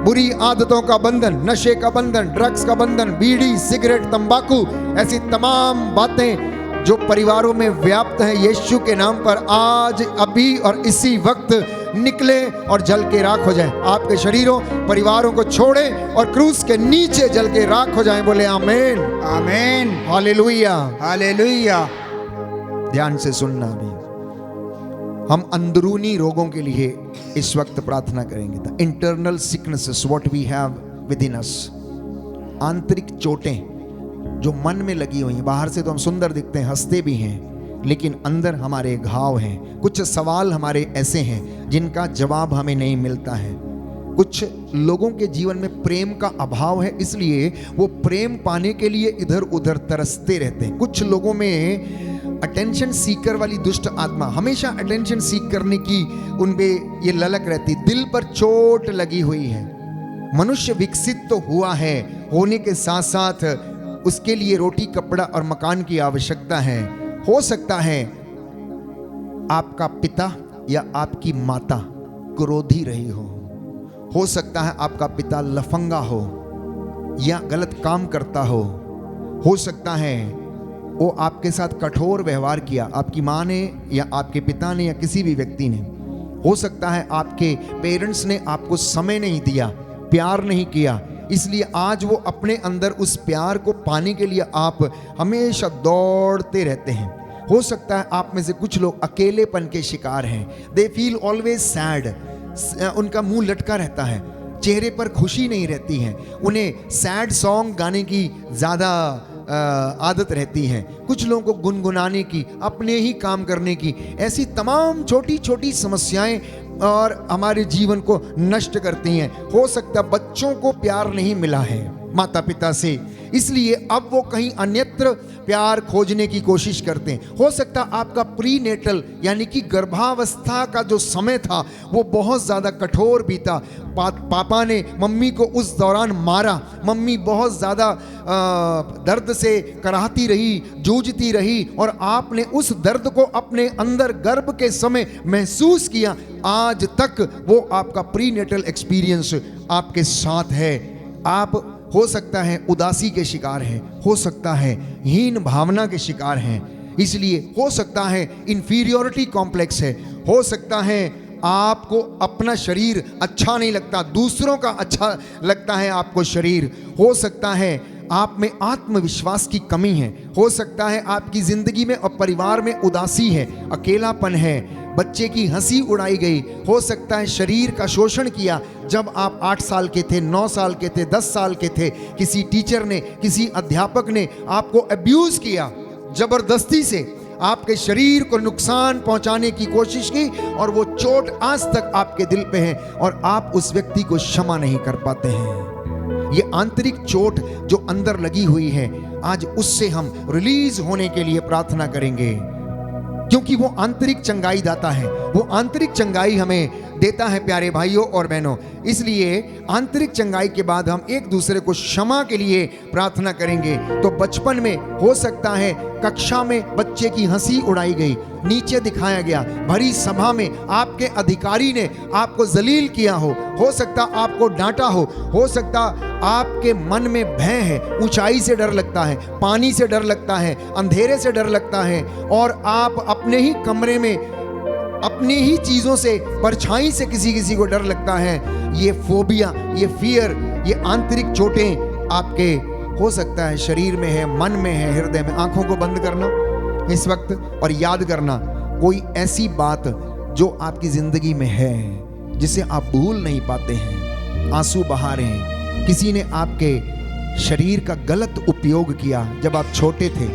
बुरी आदतों का बंधन, नशे का बंधन, ड्रग्स का बंधन, बीड़ी, सिगरेट, तंबाकू, ऐसी तमाम बातें जो परिवारों में व्याप्त हैं, यीशु के नाम पर आज अभी और इसी वक्त निकले और जल के राख हो जाए। आपके शरीरों, परिवारों को छोड़े और क्रूस के नीचे जल के राख हो जाए। बोले आमीन आमीन हालेलुया हालेलुया। ध्यान से सुनना। भी हम अंदरूनी रोगों के लिए इस वक्त प्रार्थना करेंगे। The internal sicknesses what we have within us, आंतरिक चोटें जो मन में लगी हुई हैं। बाहर से तो हम सुंदर दिखते हैं, हंसते भी हैं, लेकिन अंदर हमारे घाव हैं। कुछ सवाल हमारे ऐसे हैं जिनका जवाब हमें नहीं मिलता है। कुछ लोगों के जीवन में प्रेम का अभाव है, इसलिए वो प्रेम पाने के लिए इधर उधर तरसते रहते हैं। कुछ लोगों में अटेंशन सीकर वाली दुष्ट आत्मा, हमेशा अटेंशन सीख करने की उनपे ये ललक रहती, दिल पर चोट लगी हुई है। मनुष्य विकसित तो हुआ है, होने के साथ साथ उसके लिए रोटी, कपड़ा और मकान की आवश्यकता है। हो सकता है आपका पिता या आपकी माता क्रोधी रही हो सकता है आपका पिता लफंगा हो या गलत काम करता हो सकता है वो आपके साथ कठोर व्यवहार किया, आपकी माँ ने या आपके पिता ने या किसी भी व्यक्ति ने। हो सकता है आपके पेरेंट्स ने आपको समय नहीं दिया, प्यार नहीं किया, इसलिए आज वो अपने अंदर उस प्यार को पाने के लिए आप हमेशा दौड़ते रहते हैं। हो सकता है आप में से कुछ लोग अकेलेपन के शिकार हैं। दे फील ऑलवेज सैड, उनका मुंह लटका रहता है, चेहरे पर खुशी नहीं रहती है, उन्हें सैड सॉन्ग गाने की ज़्यादा आदत रहती है, कुछ लोगों को गुनगुनाने की, अपने ही काम करने की, ऐसी तमाम छोटी छोटी समस्याएं और हमारे जीवन को नष्ट करती हैं। हो सकता है बच्चों को प्यार नहीं मिला है माता पिता से, इसलिए अब वो कहीं अन्यत्र प्यार खोजने की कोशिश करते हैं। हो सकता आपका प्री नेटल यानी कि गर्भावस्था का जो समय था वो बहुत ज़्यादा कठोर बीता। पापा ने मम्मी को उस दौरान मारा, मम्मी बहुत ज़्यादा दर्द से कराहती रही, जूझती रही, और आपने उस दर्द को अपने अंदर गर्भ के समय महसूस किया। आज तक वो आपका प्री नेटल एक्सपीरियंस आपके साथ है। आप हो सकता है उदासी के शिकार हैं, हो सकता है हीन भावना के शिकार हैं, इसलिए हो सकता है इंफीरियोरिटी कॉम्प्लेक्स है, हो सकता है आपको अपना शरीर अच्छा नहीं लगता, दूसरों का अच्छा लगता है आपको शरीर, हो सकता है आप में आत्मविश्वास की कमी है, हो सकता है आपकी ज़िंदगी में और परिवार में उदासी है, अकेलापन है, बच्चे की हंसी उड़ाई गई, हो सकता है शरीर का शोषण किया जब आप 8 साल के थे, 9 साल के थे, 10 साल के थे, किसी टीचर ने, किसी अध्यापक ने आपको अब्यूज़ किया, ज़बरदस्ती से आपके शरीर को नुकसान पहुंचाने की कोशिश की, और वो चोट आज तक आपके दिल पे है और आप उस व्यक्ति को क्षमा नहीं कर पाते हैं। ये आंतरिक चोट जो अंदर लगी हुई है, आज उससे हम रिलीज होने के लिए प्रार्थना करेंगे, क्योंकि वो आंतरिक चंगाई दाता है, वो आंतरिक चंगाई हमें देता है प्यारे भाइयों और बहनों। इसलिए आंतरिक चंगाई के बाद हम एक दूसरे को क्षमा के लिए प्रार्थना करेंगे। तो बचपन में हो सकता है कक्षा में बच्चे की हंसी उड़ाई गई, नीचे दिखाया गया, भरी सभा में आपके अधिकारी ने आपको जलील किया हो सकता आपको डांटा हो सकता आपके मन में भय है, ऊंचाई से डर लगता है, पानी से डर लगता है, अंधेरे से डर लगता है, और आप अपने ही कमरे में अपनी ही चीज़ों से, परछाई से किसी को डर लगता है। ये फोबिया, ये फियर, ये आंतरिक चोटें आपके हो सकता है शरीर में है, मन में है, हृदय में। आंखों को बंद करना इस वक्त और याद करना कोई ऐसी बात जो आपकी ज़िंदगी में है जिसे आप भूल नहीं पाते हैं। आंसू बहा रहे हैं, किसी ने आपके शरीर का गलत उपयोग किया जब आप छोटे थे,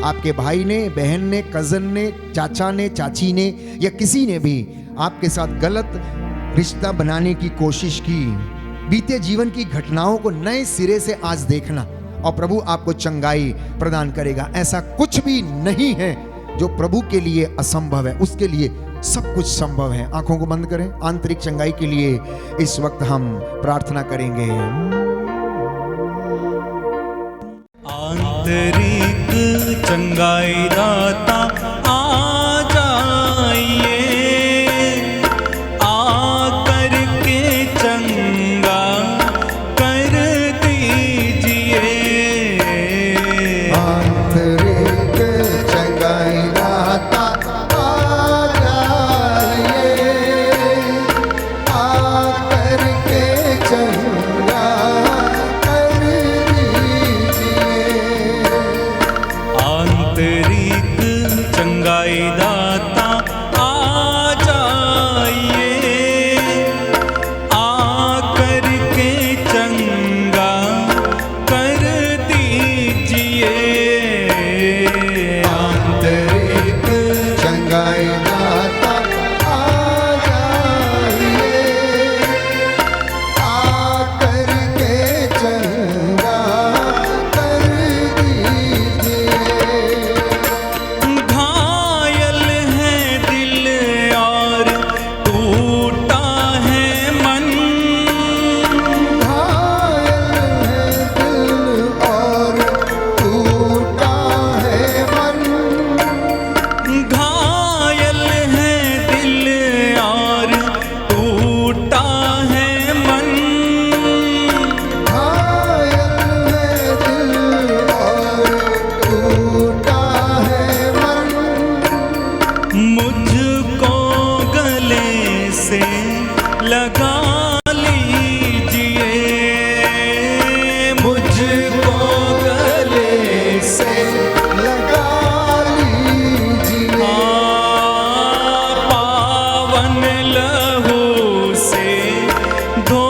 आपके भाई ने, बहन ने, कज़न ने, चाचा ने, चाची ने, या किसी ने भी आपके साथ गलत रिश्ता बनाने की कोशिश की। बीते जीवन की घटनाओं को नए सिरे से आज देखना, और प्रभु आपको चंगाई प्रदान करेगा। ऐसा कुछ भी नहीं है जो प्रभु के लिए असंभव है, उसके लिए सब कुछ संभव है। आंखों को बंद करें, आंतरिक चंगाई के लिए इस वक्त हम प्रार्थना करेंगे। आंतरिक चंगाई दाता आ जाइए, आकर के चंगा कर दीजिए। आंतरिक चंगाई दाता आ जाइए, आकर के चंगा कर दीजिए। आंतरिक चंगाई दाता आ जाइए, आकर के चंगा कर दीजिए। आंतरिक चंगाई दाता आ जाइए, आकर के चंगा कर दीजिए। घायल है दिल और टूटा है मन, घायल है दिल और टूटा है मन, घायल है दिल और टूटा है मन। घायल है दिल और टूटा है मन। मुझको गले से लगा लीजिए, मुझको गले से लगा लीजिए। पावन लहू से धो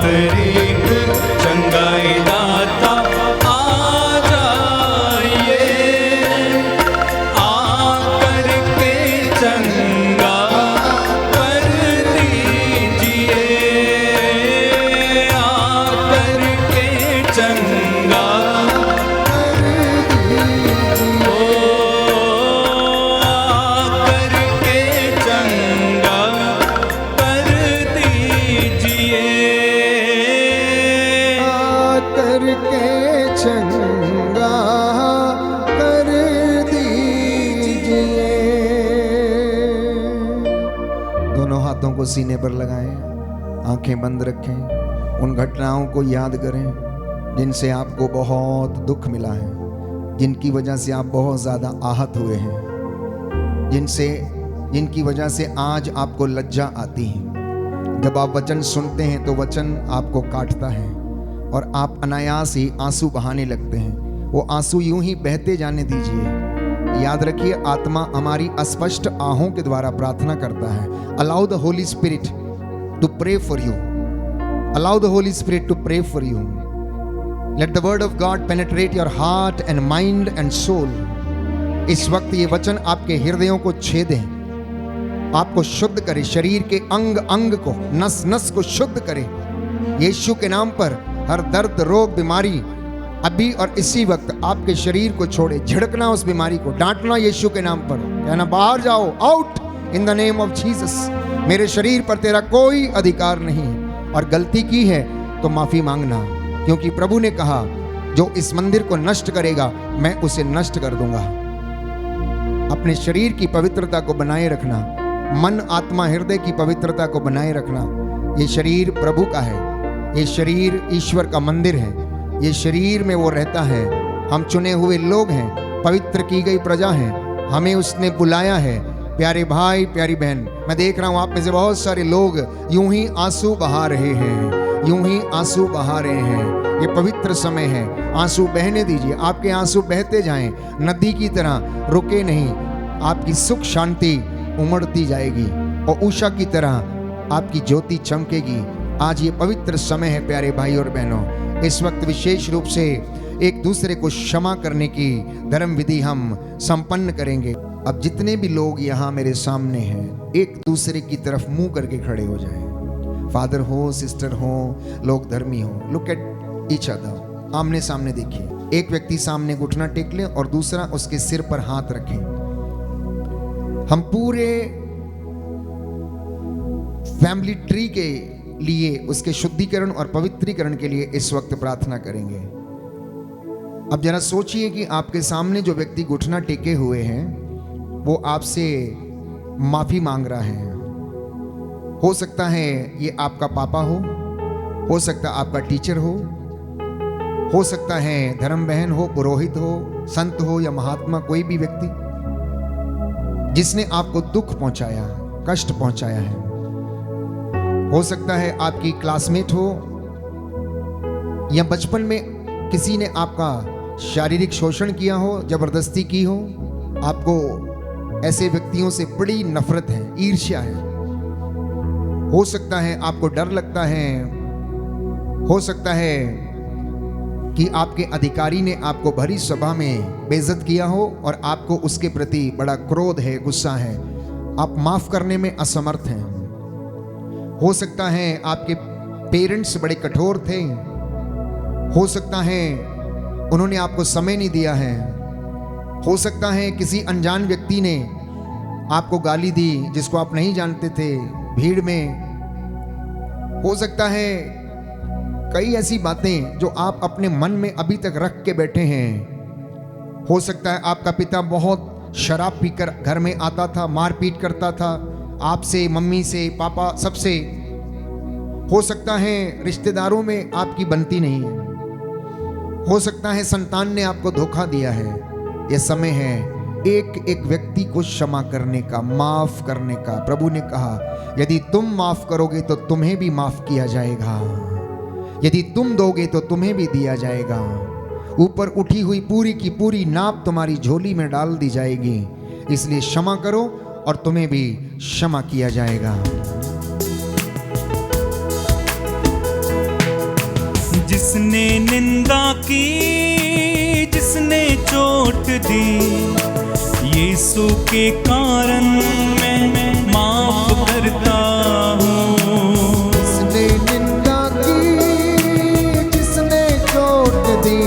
हर एक चंगाई दाता आ जाइए, आकर के चंगा कर दीजिए, आकर के चंगा आकर के चंगा कर दीजिए। करके चंगा कर दीजिए। दोनों हाथों को सीने पर लगाएं, आंखें बंद रखें, उन घटनाओं को याद करें जिनसे आपको बहुत दुख मिला है, जिनकी वजह से आप बहुत ज़्यादा आहत हुए हैं, जिनकी वजह से आज आपको लज्जा आती है। जब आप वचन सुनते हैं तो वचन आपको काटता है और आप अनायास ही आंसू बहाने लगते हैं। वो आंसू यूं ही बहते जाने दीजिए। याद रखिए, आत्मा हमारी अस्पष्ट आहों के द्वारा प्रार्थना करता है। Allow the holy spirit to pray for you, allow the holy spirit to pray for you. Let the word of God penetrate your heart and mind and soul. इस वक्त ये वचन आपके हृदयों को छेदे, आपको शुद्ध करे, शरीर के अंग अंग को, नस नस को शुद्ध करे। यीशु के नाम पर हर दर्द, रोग, बीमारी अभी और इसी वक्त आपके शरीर को छोड़े। झिड़कना उस बीमारी को, डांटना यीशु के नाम पर, कहना बाहर जाओ, out in the name of Jesus. मेरे शरीर पर तेरा कोई अधिकार नहीं है। और गलती की है तो माफी मांगना, क्योंकि प्रभु ने कहा जो इस मंदिर को नष्ट करेगा मैं उसे नष्ट कर दूंगा। अपने शरीर की पवित्रता को बनाए रखना, मन, आत्मा, हृदय की पवित्रता को बनाए रखना। ये शरीर प्रभु का है, ये शरीर ईश्वर का मंदिर है, ये शरीर में वो रहता है। हम चुने हुए लोग हैं, पवित्र की गई प्रजा हैं, हमें उसने बुलाया है। प्यारे भाई, प्यारी बहन, मैं देख रहा हूँ आप में से बहुत सारे लोग यूं ही आंसू बहा रहे हैं, यूं ही आंसू बहा रहे हैं। ये पवित्र समय है, आंसू बहने दीजिए। आपके आंसू बहते जाएं, नदी की तरह रुके नहीं। आपकी सुख शांति उमड़ती जाएगी और उषा की तरह आपकी ज्योति चमकेगी। आज ये पवित्र समय है प्यारे भाई और बहनों। इस वक्त विशेष रूप से एक दूसरे को क्षमा करने की धर्म विधि हम संपन्न करेंगे। अब जितने भी लोग यहाँ मेरे सामने हैं, एक दूसरे की तरफ मुंह करके खड़े हो जाएं। फादर हो, सिस्टर हो, लोग धर्मी हो, लुक एट ईच अदर। आमने सामने देखिए। एक व्यक्ति सामने घुटना टेक ले और दूसरा उसके सिर पर हाथ रखें। हम पूरे फैमिली ट्री के लिए, उसके शुद्धिकरण और पवित्रीकरण के लिए इस वक्त प्रार्थना करेंगे। अब जरा सोचिए कि आपके सामने जो व्यक्ति घुटना टेके हुए हैं वो आपसे माफी मांग रहा है। हो सकता है ये आपका पापा हो सकता है आपका टीचर हो सकता है धर्म बहन हो, पुरोहित हो, संत हो या महात्मा, कोई भी व्यक्ति जिसने आपको दुख पहुंचाया, कष्ट पहुंचाया है। हो सकता है आपकी क्लासमेट हो या बचपन में किसी ने आपका शारीरिक शोषण किया हो, जबरदस्ती की हो। आपको ऐसे व्यक्तियों से बड़ी नफरत है, ईर्ष्या है। हो सकता है आपको डर लगता है, हो सकता है कि आपके अधिकारी ने आपको भरी सभा में बेइज्जत किया हो और आपको उसके प्रति बड़ा क्रोध है, गुस्सा है, आप माफ करने में असमर्थ हैं। हो सकता है आपके पेरेंट्स बड़े कठोर थे, हो सकता है उन्होंने आपको समय नहीं दिया है, हो सकता है किसी अनजान व्यक्ति ने आपको गाली दी जिसको आप नहीं जानते थे भीड़ में। हो सकता है कई ऐसी बातें जो आप अपने मन में अभी तक रख के बैठे हैं। हो सकता है आपका पिता बहुत शराब पीकर घर में आता था, मारपीट करता था आपसे, मम्मी से, पापा, सबसे। हो सकता है रिश्तेदारों में आपकी बनती नहीं है, हो सकता है संतान ने आपको धोखा दिया है। यह समय है एक एक व्यक्ति को क्षमा करने का, माफ करने का। प्रभु ने कहा यदि तुम माफ करोगे तो तुम्हें भी माफ किया जाएगा, यदि तुम दोगे तो तुम्हें भी दिया जाएगा। ऊपर उठी हुई पूरी की पूरी नाप तुम्हारी झोली में डाल दी जाएगी। इसलिए क्षमा करो और तुम्हें भी क्षमा किया जाएगा। जिसने निंदा की, जिसने चोट दी, यीशु के कारण मैं माफ करता हूँ। जिसने निंदा की, जिसने चोट दी,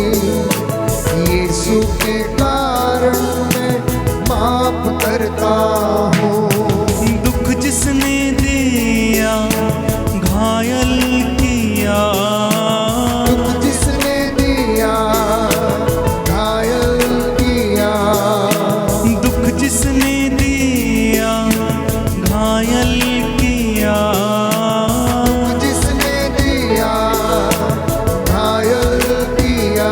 यीशु के कारण मैं माफ करता हूँ। दुख जिसने दिया, घायल किया, दुख जिसने दिया, घायल किया, दुख जिसने दिया, घायल किया, जिसने दिया, घायल किया,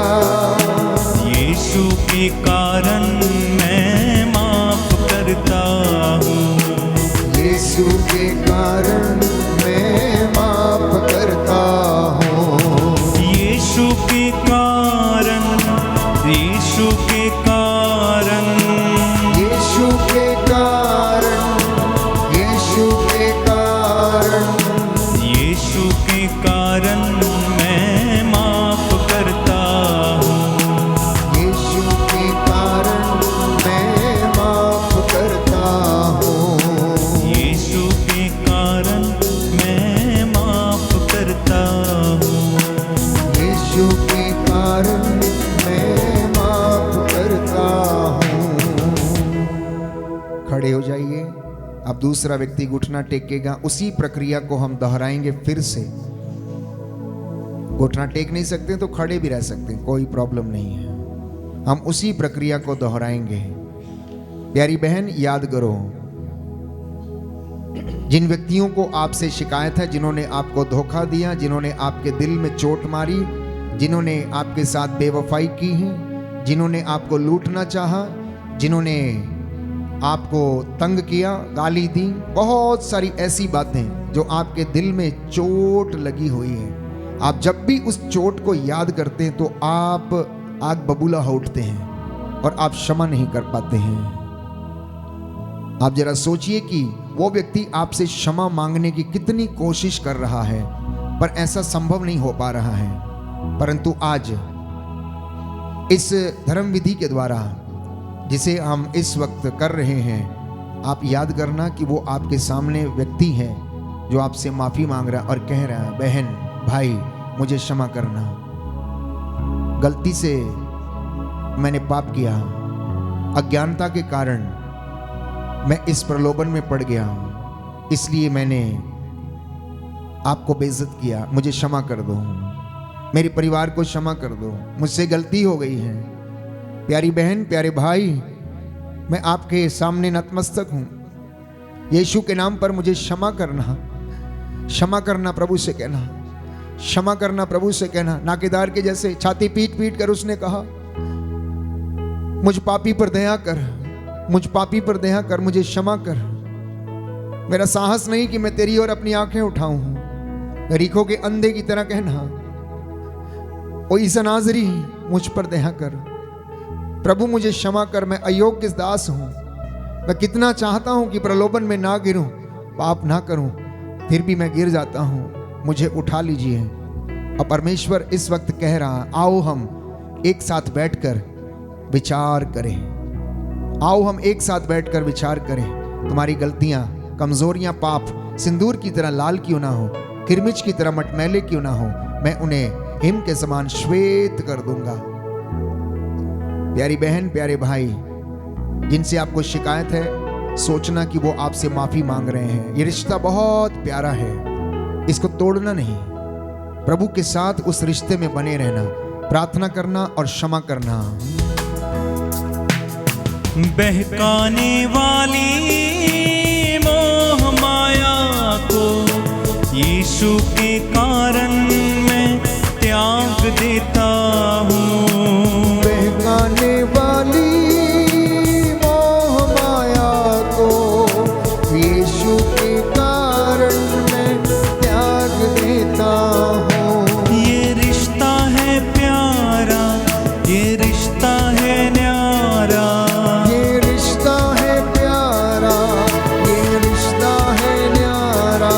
यीशु के कारण मैं माफ करता हूँ। यीशु के कारण मैं माफ करता हूँ। यीशु के कारण, यीशु के कारण, यीशु के कारण, यीशु के कारण, यीशु के कारण मैं माफ करता हूँ। यीशु के कारण मैं माफ करता हूँ। यीशु के कारण मैं माफ करता हूँ। यीशु के कारण मैं माफ करता हूँ। खड़े हो जाइए। अब दूसरा व्यक्ति घुटना टेकेगा। उसी प्रक्रिया को हम दोहराएंगे फिर से। घुटना टेक नहीं सकते तो खड़े भी रह सकते हैं, कोई प्रॉब्लम नहीं है। हम उसी प्रक्रिया को दोहराएंगे। प्यारी बहन, याद करो, जिन व्यक्तियों को आपसे शिकायत है, जिन्होंने आपको धोखा दिया, जिन्होंने आपके दिल में चोट मारी, जिन्होंने आपके साथ बेवफाई की है, जिन्होंने आपको लूटना चाहा, जिन्होंने आपको तंग किया, गाली दी, बहुत सारी ऐसी बातें जो आपके दिल में चोट लगी हुई है। आप जब भी उस चोट को याद करते हैं तो आप आग बबूला हो उठते हैं और आप क्षमा नहीं कर पाते हैं। आप जरा सोचिए कि वो व्यक्ति आपसे क्षमा मांगने की कितनी कोशिश कर रहा है, पर ऐसा संभव नहीं हो पा रहा है। परंतु आज इस धर्म विधि के द्वारा जिसे हम इस वक्त कर रहे हैं, आप याद करना कि वो आपके सामने व्यक्ति है जो आपसे माफी मांग रहा है और कह रहा है, बहन भाई मुझे क्षमा करना, गलती से मैंने पाप किया, अज्ञानता के कारण मैं इस प्रलोभन में पड़ गया, इसलिए मैंने आपको बेइज्जत किया, मुझे क्षमा कर दो, मेरे परिवार को क्षमा कर दो, मुझसे गलती हो गई है। प्यारी बहन, प्यारे भाई, मैं आपके सामने नतमस्तक हूं। यीशु के नाम पर मुझे क्षमा करना, क्षमा करना प्रभु से कहना, क्षमा करना प्रभु से कहना। नाकेदार के जैसे छाती पीट पीट कर उसने कहा, मुझ पापी पर दया कर, मुझ पापी पर दया कर, मुझे क्षमा कर। मेरा साहस नहीं कि मैं तेरी ओर अपनी आंखें उठाऊं। गरीखों के अंधे की तरह कहना, ओ ईसा नाज़री मुझ पर दया कर, प्रभु मुझे क्षमा कर, मैं अयोग्य दास हूं। मैं कितना चाहता हूं कि प्रलोभन में ना गिरूं, पाप ना करूं, फिर भी मैं गिर जाता हूं, मुझे उठा लीजिए। और परमेश्वर इस वक्त कह रहा, आओ हम एक साथ बैठकर विचार करें, आओ हम एक साथ बैठकर विचार करें। तुम्हारी गलतियां, कमजोरियां, पाप सिंदूर की तरह लाल क्यों ना हो, किरमिच की तरह मटमैले क्यों ना हो, मैं उन्हें हिम के समान श्वेत कर दूंगा। प्यारी बहन, प्यारे भाई, जिनसे आपको शिकायत है, सोचना कि वो आपसे माफी मांग रहे हैं। ये रिश्ता बहुत प्यारा है, इसको तोड़ना नहीं। प्रभु के साथ उस रिश्ते में बने रहना, प्रार्थना करना और क्षमा करना। बहकाने वाली मोह माया को यीशु के कारण मैं त्याग देता हूँ। बहकाने वाली मोह माया को यीशु के कारण मैं त्याग देता हूँ। ये रिश्ता है प्यारा, ये रिश्ता है न्यारा, ये रिश्ता है प्यारा, ये रिश्ता है न्यारा,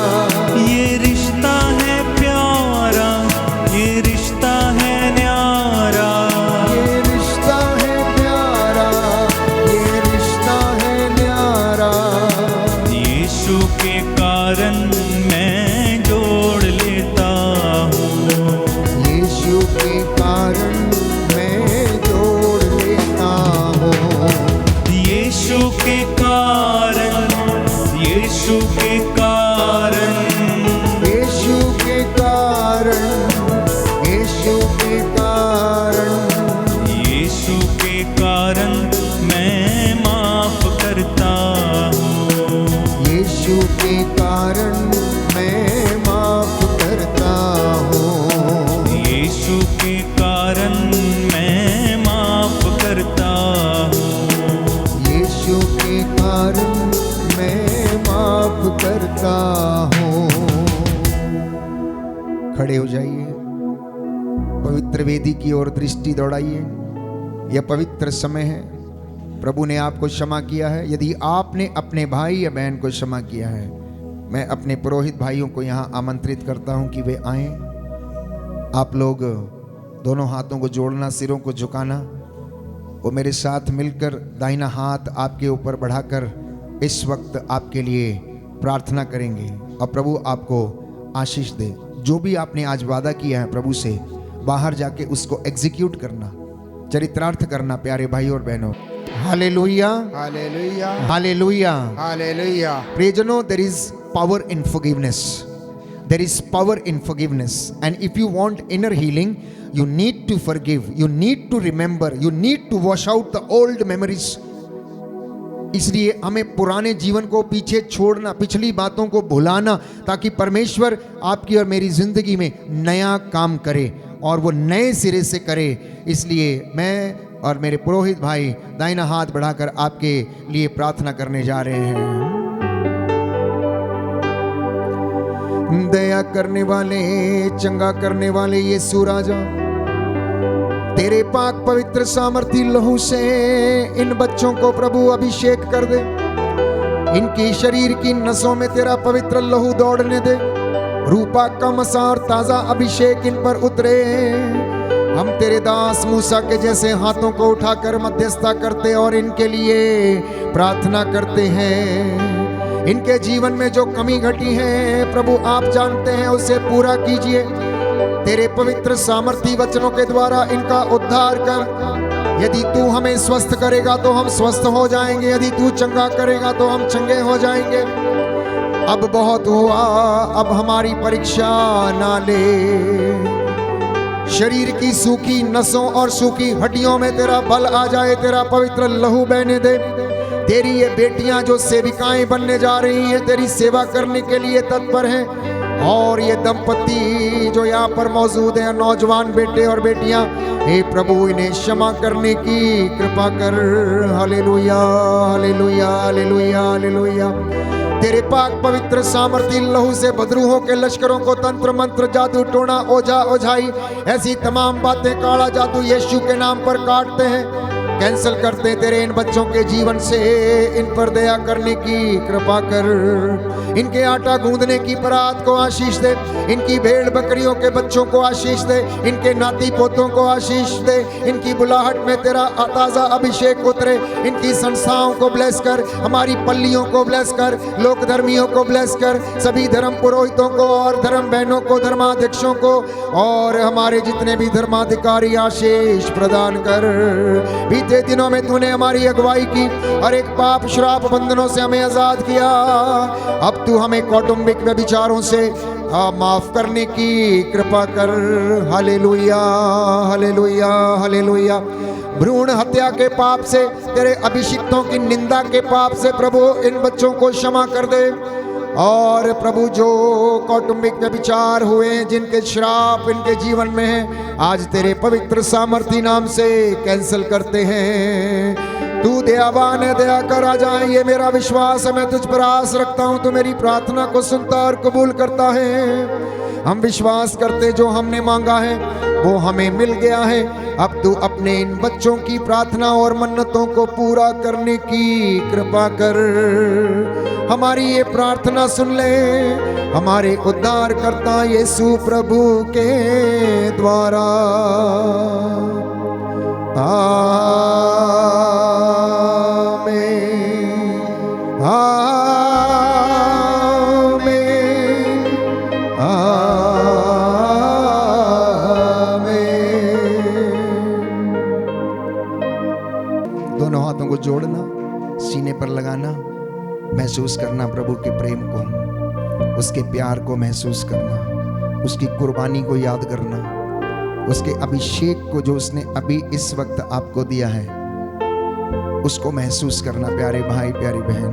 ये रिश्ता है प्यारा, पवित्र वेदी की ओर दृष्टि दौड़ाइए। यह पवित्र समय है, प्रभु ने आपको क्षमा किया है। यदि आपने अपने भाई या बहन को क्षमा किया है, मैं अपने पुरोहित भाइयों को यहाँ आमंत्रित करता हूँ कि वे आएं। आप लोग दोनों हाथों को जोड़ना, सिरों को झुकाना, वो मेरे साथ मिलकर दाहिना हाथ आपके ऊपर बढ़ाकर इस वक्त आपके लिए प्रार्थना करेंगे और प्रभु आपको आशीष दे। जो भी आपने आज वादा किया है प्रभु से, बाहर जाके उसको एग्जीक्यूट करना, चरितार्थ करना प्यारे भाई और बहनों। Hallelujah, hallelujah, hallelujah, hallelujah. प्रियजनों, there is power in forgiveness. There is power in forgiveness. And if you want inner healing, you need to forgive. You need to remember. You need to wash out the old memories. इसलिए हमें पुराने जीवन को पीछे छोड़ना, पिछली बातों को भुलाना, ताकि परमेश्वर आपकी और मेरी जिंदगी में नया काम करे और वो नए सिरे से करे। इसलिए मैं और मेरे पुरोहित भाई दाहिना हाथ बढ़ाकर आपके लिए प्रार्थना करने जा रहे हैं। दया करने वाले, चंगा करने वाले यीशु राजा, तेरे पाक पवित्र सामर्थी लहू से इन बच्चों को प्रभु अभिषेक कर दे। इनकी शरीर की नसों में तेरा पवित्र लहू दौड़ने दे। रूपा का मसा और ताजा अभिषेक इन पर उतरे। हम तेरे दास मूसा के जैसे हाथों को उठाकर मध्यस्थता करते और इनके लिए प्रार्थना करते हैं। इनके जीवन में जो कमी घटी है प्रभु आप जानते हैं, उसे पूरा कीजिए। तेरे पवित्र सामर्थी वचनों के द्वारा इनका उद्धार कर। यदि तू हमें स्वस्थ करेगा तो हम स्वस्थ हो जाएंगे, यदि तू चंगा करेगा तो हम चंगे हो जाएंगे। अब बहुत हुआ, अब हमारी परीक्षा ना ले। शरीर की सूखी नसों और सूखी हड्डियों में तेरा बल आ जाए, तेरा पवित्र लहू बहने दे। तेरी ये बेटियां जो सेविकाएं बनने जा रही हैं, तेरी सेवा करने के लिए तत्पर हैं। और ये दंपति जो यहाँ पर मौजूद हैं, नौजवान बेटे और बेटियां, हे प्रभु इन्हें क्षमा करने की कृपा कर। Hallelujah, hallelujah, hallelujah, hallelujah. तेरे पाक पवित्र सामर्थी लहू से बदरूहों के लश्करों को तंत्र मंत्र, जादू टोना, ओझा ओझाई, ऐसी तमाम बातें, काला जादू यीशु के नाम पर काटते हैं, कैंसिल करते हैं। तेरे इन बच्चों के जीवन से इन पर दया करने की कृपा कर। इनके आटा गूंदने की परात को आशीष दे। इनकी भेड़ बकरियों के बच्चों को आशीष दे। इनके नाती पोतों को आशीष दे। इनकी बुलाहट में तेरा ताजा अभिषेक उतरे। इनकी संस्थाओं को ब्लेस कर, हमारी पल्लियों को ब्लेस कर, लोक धर्मियों को ब्लेस कर, सभी धर्म पुरोहितों को और धर्म बहनों को, धर्माध्यक्षों को और हमारे जितने भी धर्माधिकारी आशीष प्रदान कर। बीते दिनों में तूने हमारी अगुवाई की और एक पाप श्राप बंधनों से हमें आजाद किया। अब तू हमें कौटुंबिक व्यभिचारों से माफ करने की कृपा कर। Hallelujah, hallelujah, hallelujah. भ्रूण हत्या के पाप से, तेरे अभिषिक्तों की निंदा के पाप से प्रभु इन बच्चों को क्षमा कर दे। और प्रभु जो कौटुंबिक व्यभिचार हुए, जिनके श्राप इनके जीवन में है, आज तेरे पवित्र सामर्थी नाम से कैंसिल करते हैं। तू दयावान है, दया कर आ जाए, ये मेरा विश्वास है। मैं तुझ पर आस रखता हूँ, तू मेरी प्रार्थना को सुनता और कबूल करता है। हम विश्वास करते जो हमने मांगा है वो हमें मिल गया है। अब तू अपने इन बच्चों की प्रार्थना और मन्नतों को पूरा करने की कृपा कर। हमारी ये प्रार्थना सुन ले, हमारे उद्धार करता यीशु प्रभु के द्वारा। आमीन, आमीन, आमीन। दोनों हाथों को जोड़ना, सीने पर लगाना, महसूस करना प्रभु के प्रेम को, उसके प्यार को महसूस करना, उसकी कुर्बानी को याद करना, उसके अभिषेक को जो उसने अभी इस वक्त आपको दिया है उसको महसूस करना। प्यारे भाई, प्यारी बहन,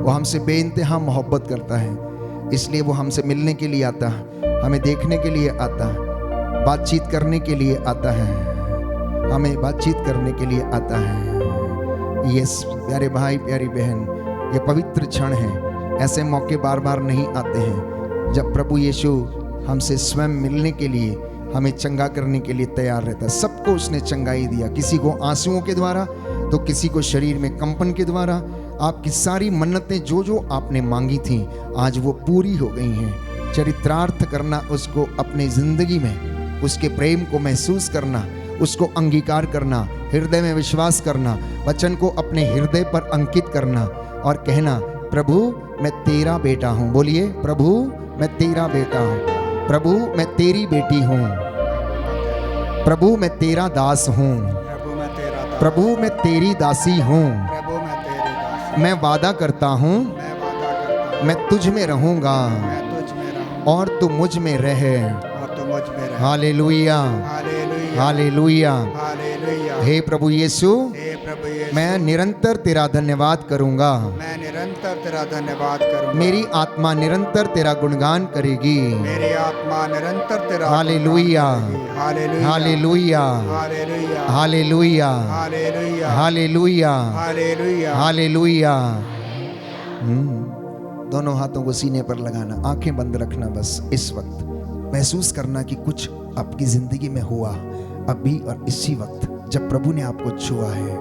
वो हमसे बेइंतहा मोहब्बत करता है, इसलिए वो हमसे मिलने के लिए आता है, हमें देखने के लिए आता है, बातचीत करने के लिए आता है, हमें बातचीत करने के लिए आता है। यस प्यारे भाई, प्यारी बहन, ये पवित्र क्षण है। ऐसे मौके बार बार नहीं आते हैं जब प्रभु यीशु हमसे स्वयं मिलने के लिए, हमें चंगा करने के लिए तैयार रहता है। सबको उसने चंगाई दिया, किसी को आंसुओं के द्वारा तो किसी को शरीर में कंपन के द्वारा। आपकी सारी मन्नतें जो जो आपने मांगी थी आज वो पूरी हो गई हैं। चरित्रार्थ करना, उसको अपनी जिंदगी में उसके प्रेम को महसूस करना, उसको अंगीकार करना, हृदय में विश्वास करना, वचन को अपने हृदय पर अंकित करना और कहना, प्रभु मैं तेरा बेटा हूँ। बोलिए, प्रभु मैं तेरा बेटा हूँ, प्रभु मैं तेरी बेटी हूँ, प्रभु मैं तेरा दास हूँ, प्रभु मैं तेरा दास, प्रभु मैं तेरी दासी हूँ। प्रभु मैं तेरी दास, मैं वादा करता हूँ मैं वादा करता हूँ मैं तुझ में रहूँगा मैं तुझ में रहूँ और तू मुझ में रह। और तू मुझ में रह। Hallelujah, hallelujah, hallelujah. हालेलुया। हे प्रभु यीशु, हे प्रभु यीशु, मैं निरंतर तेरा धन्यवाद करूँगा। मैं निरंतर तेरा धन्यवाद करूंगा। मेरी आत्मा निरंतर तेरा गुणगान करेगी। मेरी आत्मा निरंतर तेरा hallelujah, hallelujah, hallelujah, hallelujah, hallelujah, hallelujah, hallelujah, hallelujah. Hallelujah. दोनों हाथों को सीने पर लगाना, आंखें बंद रखना। बस इस वक्त महसूस करना कि कुछ आपकी जिंदगी में हुआ अभी और इसी वक्त जब प्रभु ने आपको छुआ है।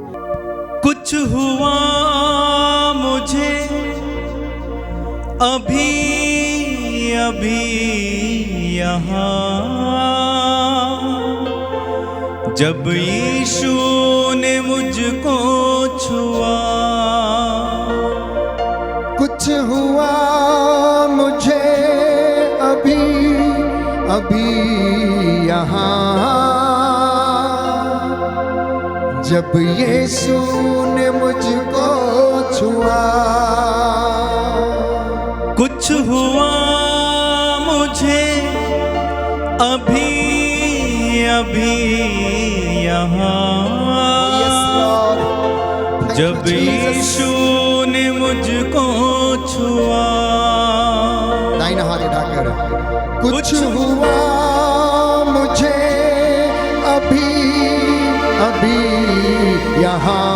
कुछ हुआ मुझे अभी अभी यहाँ, जब यीशु ने मुझको छुआ। कुछ हुआ मुझे अभी अभी यहाँ, जब यीशु ने मुझको छुआ। कुछ हुआ मुझे अभी अभी यहाँ, जब यीशु ने मुझको छुआ। दाहिना हाथ उठाकर, कुछ हुआ मुझे अभी अभी यहाँ,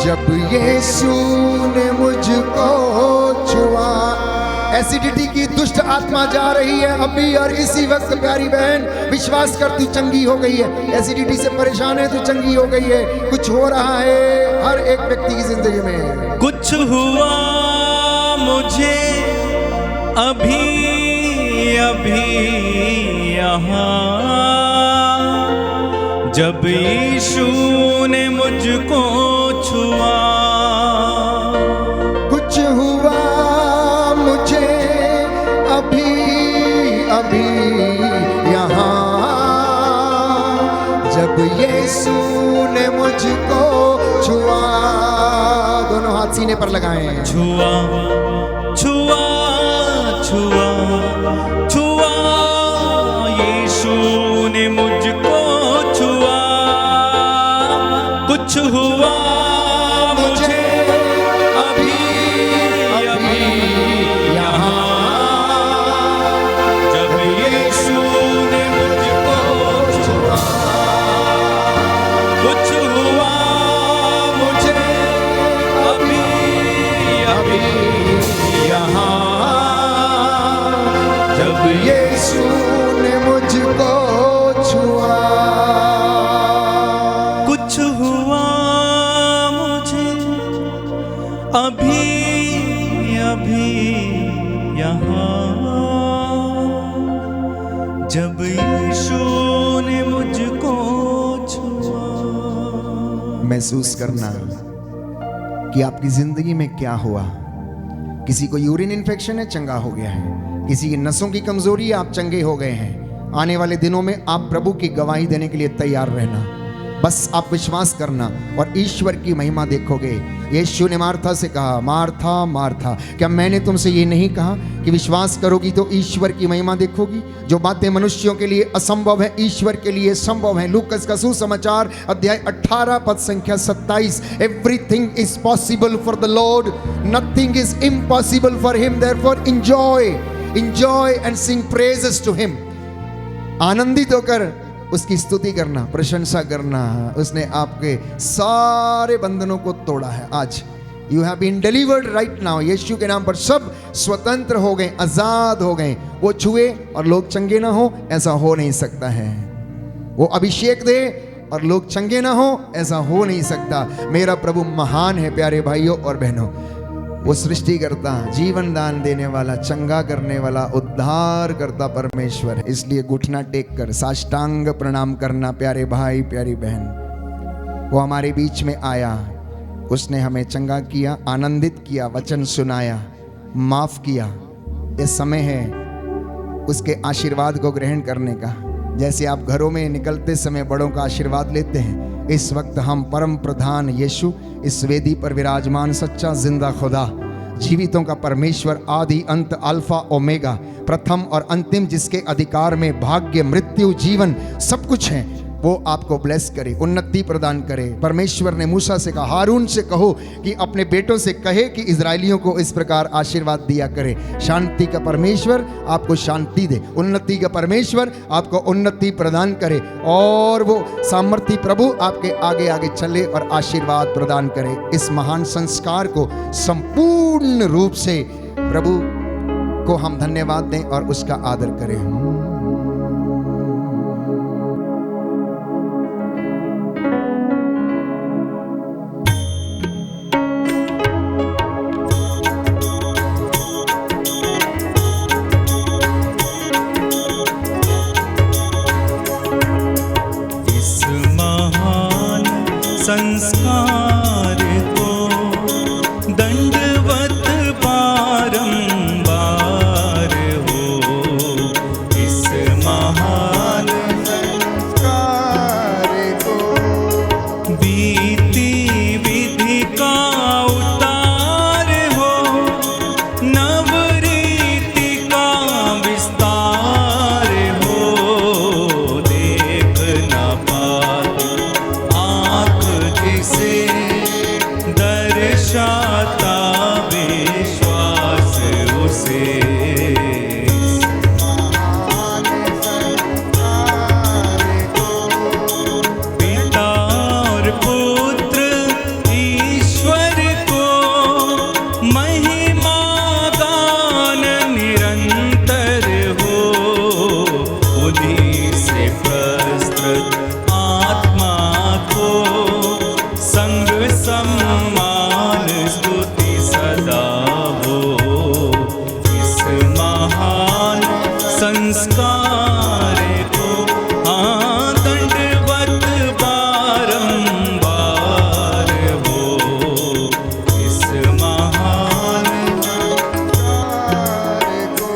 जब यीशु ने मुझको छुआ। एसिडिटी की दुष्ट आत्मा जा रही है अभी और इसी वक्त। प्यारी बहन, विश्वास कर, तू चंगी हो गई है। एसिडिटी से परेशान है, तू चंगी हो गई है। कुछ हो रहा है हर एक व्यक्ति की जिंदगी में। कुछ हुआ मुझे अभी अभी यहाँ, जब यीशु ने मुझको छुआ। कुछ हुआ मुझे अभी अभी यहाँ, जब यीशु ने मुझको छुआ। दोनों हाथ सीने पर लगाएं। छुआ छुआ छुआ छुआ, यीशु ने मुझको छुआ। कुछ हुआ मुझे अभी अभी यहाँ, जब यीशु ने मुझको छुआ। कुछ हुआ मुझे अभी अभी यहाँ, जब यीशु ने मुझको छुआ। कुछ हुआ मुझे अभी अभी यहाँ, जब यीशु ने मुझको छुआ। महसूस करना कि आपकी जिंदगी में क्या हुआ। किसी को यूरिन इन्फेक्शन है, चंगा हो गया है। किसी की नसों की कमजोरी है, आप चंगे हो गए हैं। आने वाले दिनों में आप प्रभु की गवाही देने के लिए तैयार रहना। बस आप विश्वास करना और ईश्वर की महिमा देखोगे। यीशु ने मार्था से कहा, मार्था मार्था, क्या मैंने तुमसे ये नहीं कहा कि विश्वास करोगी तो ईश्वर की महिमा देखोगी? जो बातें मनुष्यों के लिए असंभव है, ईश्वर के लिए संभव है। लूकास का सुसमाचार अध्याय 18 पद संख्या 27। Everything is possible for the Lord, nothing is impossible for him, therefore enjoy and sing praises to him. आनंदित होकर उसकी स्तुति करना, प्रशंसा करना। उसने आपके सारे बंधनों को तोड़ा है। आज you have been delivered right now. यीशु के नाम पर सब स्वतंत्र हो गए, आजाद हो गए। वो छुए और लोग चंगे ना हो, ऐसा हो नहीं सकता है। वो अभिषेक दे और लोग चंगे ना हो, ऐसा हो नहीं सकता। मेरा प्रभु महान है प्यारे भाइयों और बहनों। वो सृष्टि करता, जीवन दान देने वाला, चंगा करने वाला, उद्धार करता परमेश्वर है। इसलिए घुटना टेक कर साष्टांग प्रणाम करना प्यारे भाई प्यारी बहन। वो हमारे बीच में आया, उसने हमें चंगा किया, आनंदित किया, वचन सुनाया, माफ किया। ये समय है उसके आशीर्वाद को ग्रहण करने का। जैसे आप घरों में निकलते समय बड़ों का आशीर्वाद लेते हैं, इस वक्त हम परम प्रधान यीशु, इस वेदी पर विराजमान सच्चा जिंदा खुदा, जीवितों का परमेश्वर, आदि अंत, अल्फा ओमेगा, प्रथम और अंतिम, जिसके अधिकार में भाग्य, मृत्यु, जीवन सब कुछ है, वो आपको ब्लेस करे, उन्नति प्रदान करे। परमेश्वर ने मूसा से कहा, हारून से कहो कि अपने बेटों से कहे कि इजरायलियों को इस प्रकार आशीर्वाद दिया करे। शांति का परमेश्वर आपको शांति दे, उन्नति का परमेश्वर आपको उन्नति प्रदान करे, और वो सामर्थी प्रभु आपके आगे आगे चले और आशीर्वाद प्रदान करे। इस महान संस्कार को संपूर्ण रूप से प्रभु को हम धन्यवाद दें और उसका आदर करें। संस्कार को दंडवत बारंबार हो, इस महान संस्कार को बीती विधि का उतार हो, नवरीति का विस्तार हो, देख न पाती से दर्शाता विश्वास उसे, पिता और पुत्र ईश्वर को महिमा गान निरंतर हो, उन्हीं से प्रस्तुत आत्मा को संग सम्मान स्तुति सदा हो, इस महान संस्कार को दंडवत बारंबार हो, इस महान संस्कार को